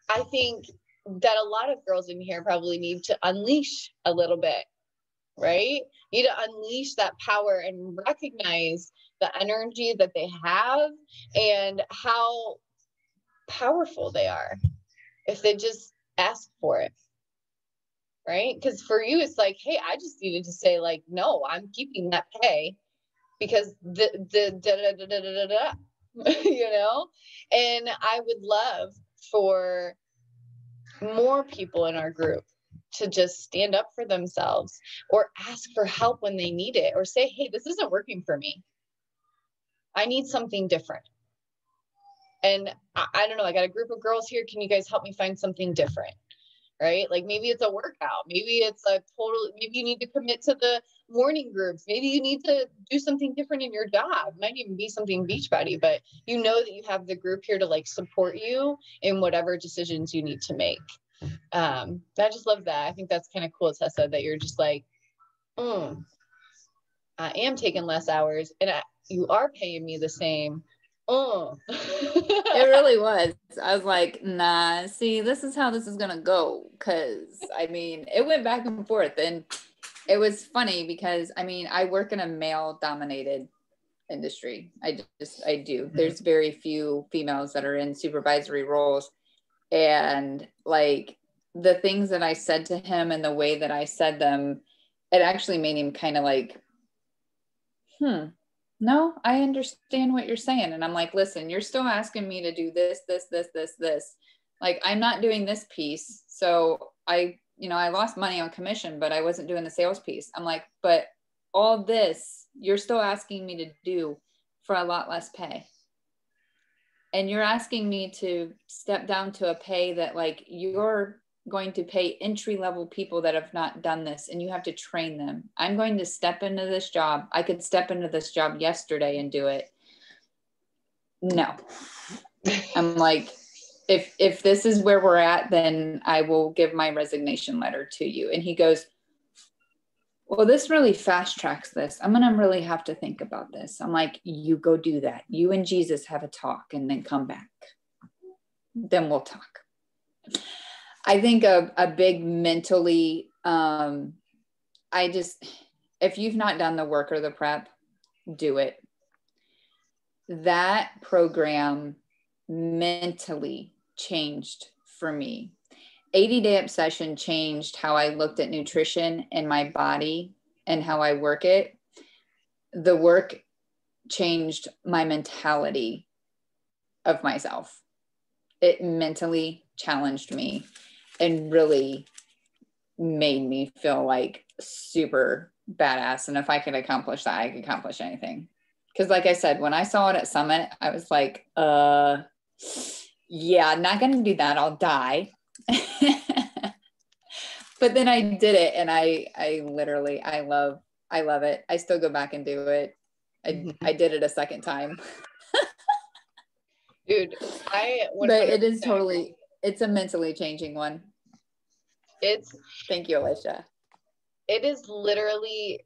A: I think that a lot of girls in here probably need to unleash a little bit, right? You need to unleash that power and recognize the energy that they have and how powerful they are if they just ask for it, right? Because for you, it's like, hey, I just needed to say like, no, I'm keeping that pay because the you know. And I would love for more people in our group to just stand up for themselves or ask for help when they need it, or say, hey, this isn't working for me. I need something different. And I don't know, I got a group of girls here. Can you guys help me find something different? Right? Like maybe it's a workout. Maybe it's maybe you need to commit to the morning groups. Maybe you need to do something different in your job. It might even be something Beachbody, but you know that you have the group here to like support you in whatever decisions you need to make. I just love that. I think that's kind of cool, Tessa, that you're just like, I am taking less hours and you are paying me the same.
G: It really was. I was like, nah, see, this is how this is gonna go. Cause I mean, it went back and forth. And it was funny because I mean, I work in a male dominated industry. I do. There's very few females that are in supervisory roles. And like the things that I said to him and the way that I said them, it actually made him kind of like, no, I understand what you're saying. And I'm like, listen, you're still asking me to do this. Like, I'm not doing this piece. So I lost money on commission, but I wasn't doing the sales piece. I'm like, but all this, you're still asking me to do for a lot less pay. And you're asking me to step down to a pay that like you're going to pay entry-level people that have not done this and you have to train them. I'm going to step into this job. I could step into this job yesterday and do it. No. I'm like, if this is where we're at, then I will give my resignation letter to you. And he goes, well, this really fast tracks this. I'm going to really have to think about this. I'm like, you go do that. You and Jesus have a talk and then come back. Then we'll talk. I think a big mentally, if you've not done the work or the prep, do it. That program mentally changed for me. 80-day obsession changed how I looked at nutrition and my body and how I work it. The work changed my mentality of myself. It mentally challenged me. and really made me feel like super badass. And if I could accomplish that, I could accomplish anything. Because like I said, when I saw it at Summit, I was like, yeah, not going to do that. I'll die. But then I did it, and I literally, I love it. I still go back and do it. I did it a second time.
A: Dude,
G: but it is totally, it's a mentally changing one. Thank you, Alicia.
A: It is literally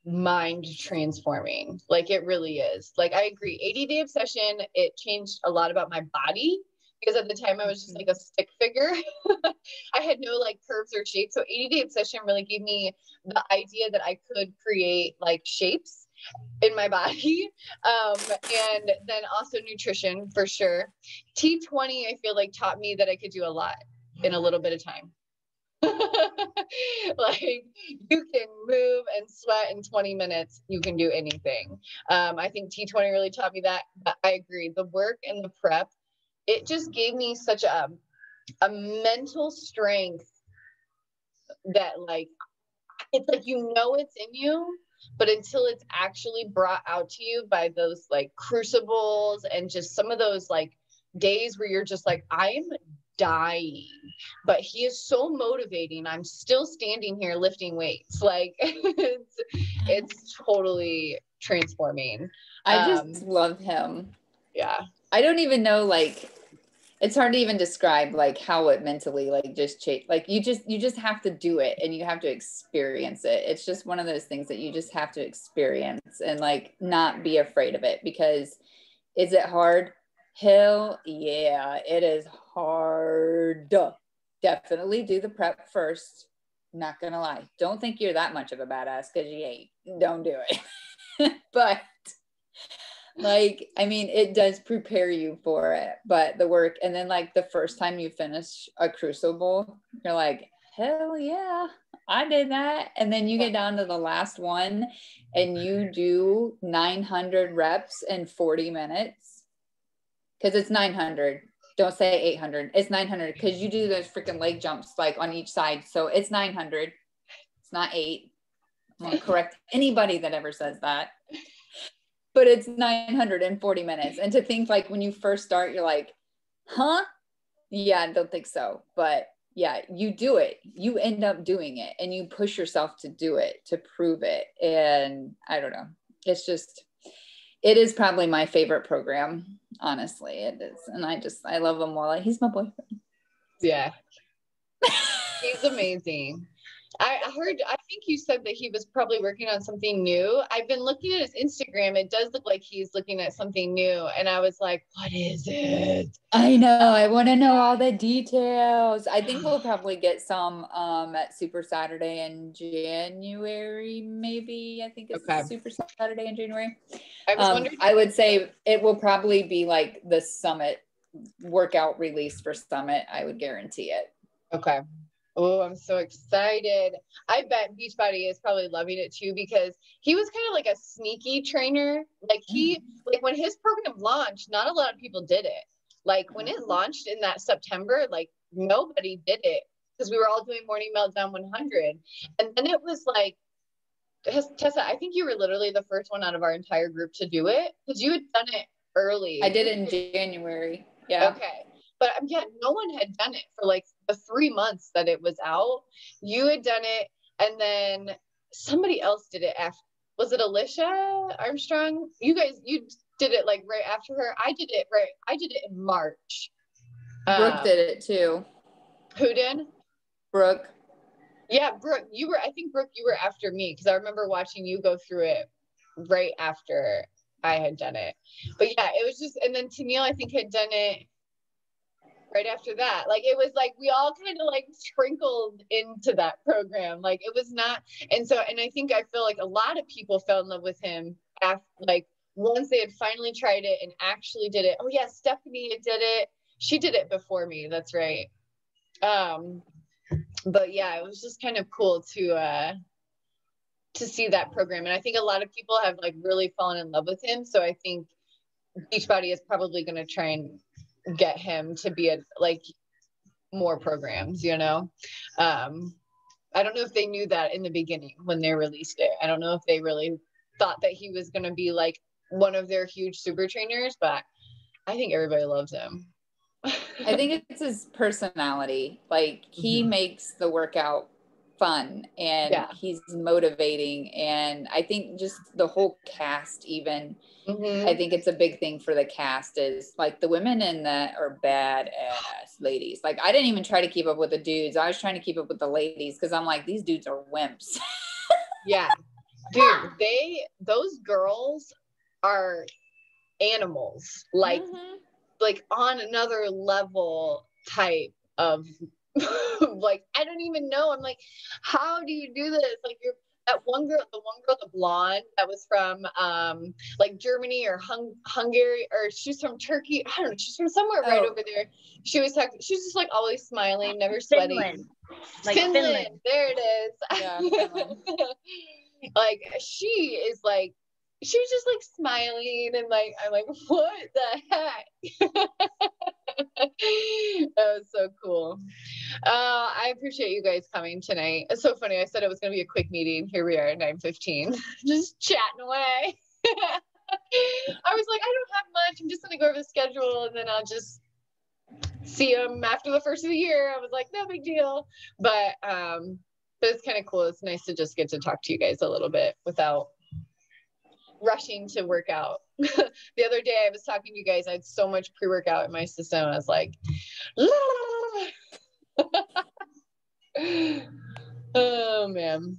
A: mind transforming. Like, it really is. Like, I agree. 80-day obsession, it changed a lot about my body, because at the time I was just like a stick figure. I had no like curves or shapes. So 80-day obsession really gave me the idea that I could create like shapes in my body. And then also nutrition for sure. T20, I feel like taught me that I could do a lot in a little bit of time. Like, you can move and sweat in 20 minutes. You can do anything. I think T20 really taught me that. But I agree. The work and the prep, it just gave me such a mental strength that like, it's like, you know, it's in you, but until it's actually brought out to you by those like crucibles and just some of those like days where you're just like, I'm dying, but he is so motivating. I'm still standing here lifting weights. Like, it's totally transforming.
G: I just love him.
A: Yeah.
G: I don't even know, like, it's hard to even describe like how it mentally like just change. Like, you just have to do it, and you have to experience it. It's just one of those things that you just have to experience and like not be afraid of it. Because is it hard? Hell yeah, it is hard. Definitely do the prep first. Not gonna lie. Don't think you're that much of a badass, because you ain't. Don't do it. But like, I mean, it does prepare you for it, but the work, and then like the first time you finish a crucible, you're like, hell yeah, I did that. And then you get down to the last one and you do 900 reps in 40 minutes. Because it's 900. Don't say 800. It's 900, because you do those freaking leg jumps like on each side. So it's 900. It's not 8. I'm going to correct anybody that ever says that. But it's 940 minutes. And to think like when you first start, you're like, huh? Yeah, I don't think so. But yeah, you do it. You end up doing it, and you push yourself to do it, to prove it. And I don't know. It's just, it is probably my favorite program. Honestly, it is. And I love him more. Like, he's my boyfriend.
A: Yeah. He's amazing. I think you said that he was probably working on something new. I've been looking at his Instagram. It does look like he's looking at something new. And I was like, what is it?
G: I know. I want to know all the details. I think we'll probably get some at Super Saturday in January, maybe. I think it's
A: Okay.
G: Super Saturday in January.
A: I was wondering.
G: I would say it will probably be like the Summit workout release for Summit. I would guarantee it.
A: Okay. Oh, I'm so excited. I bet Beachbody is probably loving it too, because he was kind of like a sneaky trainer. Like, like when his program launched, not a lot of people did it. Like, when it launched in that September, like nobody did it, because we were all doing Morning Meltdown 100. And then it was like, Tessa, I think you were literally the first one out of our entire group to do it, because you had done it early.
G: I did it in January. Yeah.
A: Okay. But yeah, no one had done it for like the 3 months that it was out. You had done it, and then somebody else did it after. Was it Alicia Armstrong? You did it like right after her. I did it in March.
G: Brooke did it too.
A: Who did?
G: Brooke.
A: Yeah, Brooke. I think Brooke, you were after me, because I remember watching you go through it right after I had done it. But yeah, it was just, and then Tennille, I think, had done it right after that. Like, it was like we all kind of like sprinkled into that program. Like, it was not, and I think I feel like a lot of people fell in love with him after, like, once they had finally tried it and actually did it. Oh yeah, Stephanie did it. She did it before me. That's right. But yeah, it was just kind of cool to see that program. And I think a lot of people have like really fallen in love with him. So I think Beachbody is probably going to try and get him to be more programs, you know. I don't know if they knew that in the beginning when they released it. I don't know if they really thought that he was going to be like one of their huge super trainers, but I think everybody loves him.
G: I think it's his personality. Like he makes the workout fun and he's motivating. And I think just the whole cast, even, I think it's a big thing for the cast is like the women in that are badass ladies. Like I didn't even try to keep up with the dudes. I was trying to keep up with the ladies because I'm like, these dudes are wimps.
A: Yeah, dude, those girls are animals, like on another level type of like, I don't even know. I'm like, how do you do this? Like you're that one girl, the blonde that was from like Germany or Hungary, or she's from Turkey. I don't know. She's from somewhere right over there. She was talking. She's just like always smiling, never sweating.
D: Finland.
A: Like Finland. There it is. Yeah, Finland. Like she is like, she was just like smiling and like, I'm like, what the heck? That was so cool. I appreciate you guys coming tonight. It's so funny. I said it was going to be a quick meeting. Here we are at 9:15, just chatting away. I was like, I don't have much. I'm just going to go over the schedule and then I'll just see them after the first of the year. I was like, no big deal. But it's kind of cool. It's nice to just get to talk to you guys a little bit without rushing to work out. The other day I was talking to you guys, I had so much pre-workout in my system. I was like, oh man.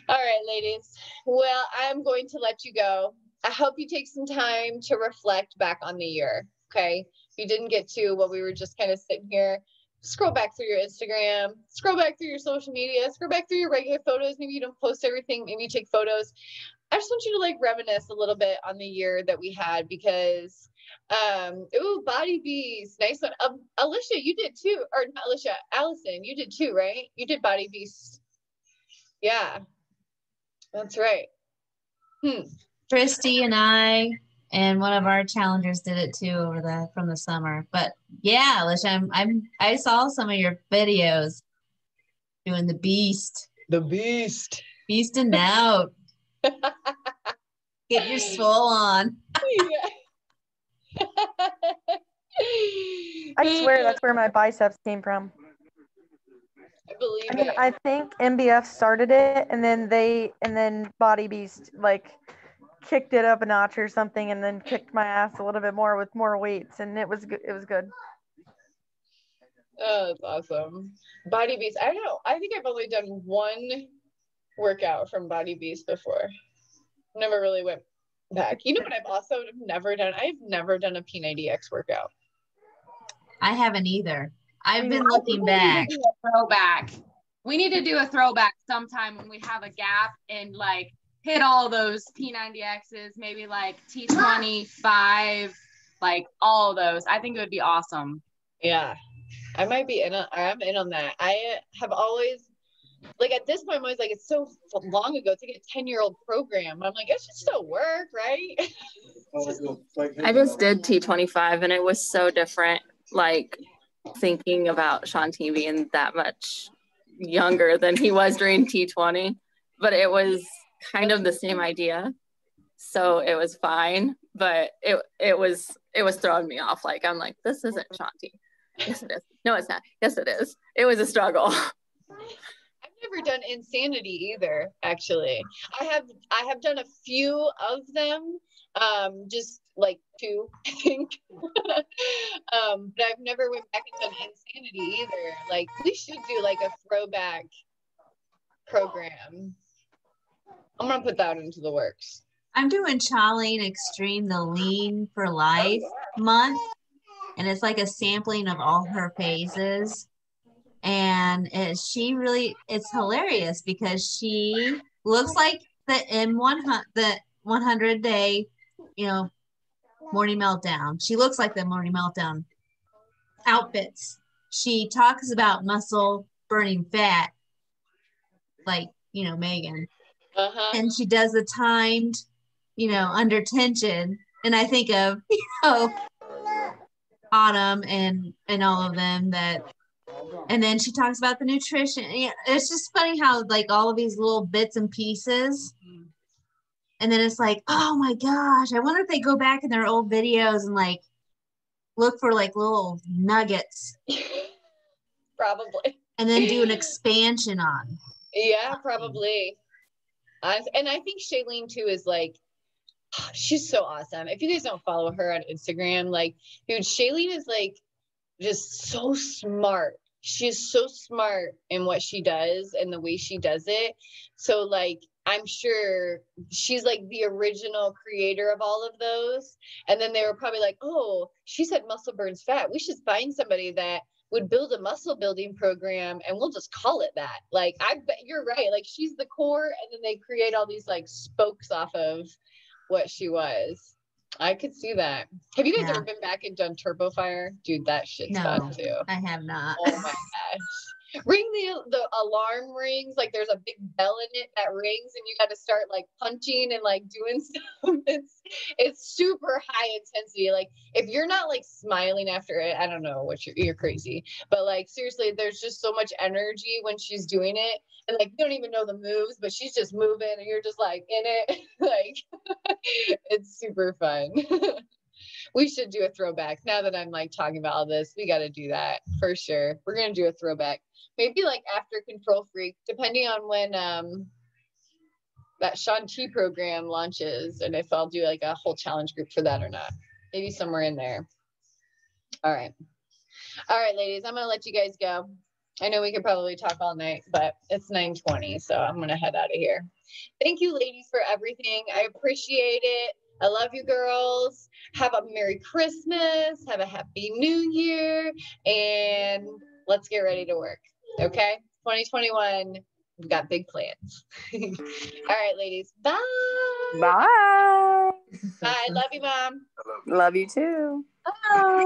A: All right, ladies. Well, I'm going to let you go. I hope you take some time to reflect back on the year. Okay. If you didn't get to what we were just kind of sitting here, scroll back through your Instagram, scroll back through your social media, scroll back through your regular photos. Maybe you don't post everything. Maybe you take photos. I just want you to like reminisce a little bit on the year that we had because, Body Beast, nice one. Alicia, you did too, or not Alicia, Allison, you did too, right? You did Body Beast. Yeah, that's right.
D: Christy and I and one of our challengers did it too from the summer. But yeah, Alicia, I saw some of your videos doing the beast.
A: The beast.
D: Beasting out. Get your swole on.
C: I swear that's where my biceps came from.
A: I believe
C: it. I think MBF started it and then Body Beast like kicked it up a notch or something and then kicked my ass a little bit more with more weights and it was good.
A: Oh, that's awesome. Body Beast. I don't know. I think I've only done one workout from Body Beast before. Never really went back. You know what I've also never done? I've never done a P90X workout.
D: I haven't either. I've been looking back.
H: Throwback. We need to do a throwback sometime when we have a gap and like hit all those P90Xs, maybe like T25, like all of those. I think it would be awesome.
A: Yeah. I'm in on that. I have always, like at this point, I was like, it's so long ago. It's like a 10-year-old program. I'm like, it should still work, right?
I: I just did T25 and it was so different. Like thinking about Shanti being that much younger than he was during T20, but it was kind of the same idea. So it was fine, but it was throwing me off. Like, I'm like, this isn't Shanti. Yes, it is. No, it's not. Yes, it is. It was a struggle.
A: I've never done Insanity either, actually. I have done a few of them, just like 2, I think. But I've never went back and done Insanity either. Like, we should do like a throwback program. I'm gonna put that into the works.
D: I'm doing Charlene Extreme, the Lean for Life month, and it's like a sampling of all her phases. And it's hilarious because she looks like the 100 day, morning meltdown. She looks like the morning meltdown outfits. She talks about muscle burning fat, like, Megan. And she does the timed, under tension. And I think of, Autumn and all of them that And then she talks about the nutrition. Yeah, it's just funny how like all of these little bits and pieces. And then it's like, oh my gosh, I wonder if they go back in their old videos and like look for like little nuggets.
A: Probably.
D: And then do an expansion on.
A: Yeah, probably. And I think Shailene too is like, she's so awesome. If you guys don't follow her on Instagram, like, dude, Shailene is like just so smart. She's so smart in what she does and the way she does it. So like, I'm sure she's like the original creator of all of those. And then they were probably like, oh, she said muscle burns fat. We should find somebody that would build a muscle building program and we'll just call it that. Like, I bet you're right. Like, she's the core and then they create all these like spokes off of what she was. I could see that. Have you guys ever been back and done Turbo Fire? Dude, that shit's fun too.
D: I have not.
A: Oh my gosh. Ring the alarm rings, like there's a big bell in it that rings and you got to start like punching and like doing stuff. It's super high intensity. Like if you're not like smiling after it, I don't know what you're crazy. But like seriously, there's just so much energy when she's doing it. And like you don't even know the moves, but she's just moving and you're just like in it. Like it's super fun. We should do a throwback. Now that I'm like talking about all this, we got to do that for sure. We're going to do a throwback. Maybe like after Control Freak, depending on when that Shaun T program launches and if I'll do like a whole challenge group for that or not. Maybe somewhere in there. All right. All right, ladies, I'm going to let you guys go. I know we could probably talk all night, but it's 9:20, so I'm going to head out of here. Thank you, ladies, for everything. I appreciate it. I love you girls. Have a Merry Christmas. Have a Happy New Year. And let's get ready to work. Okay? 2021, we've got big plans. All right, ladies. Bye.
F: Bye.
A: Bye. Love you, Mom.
F: Love you too.
A: Bye.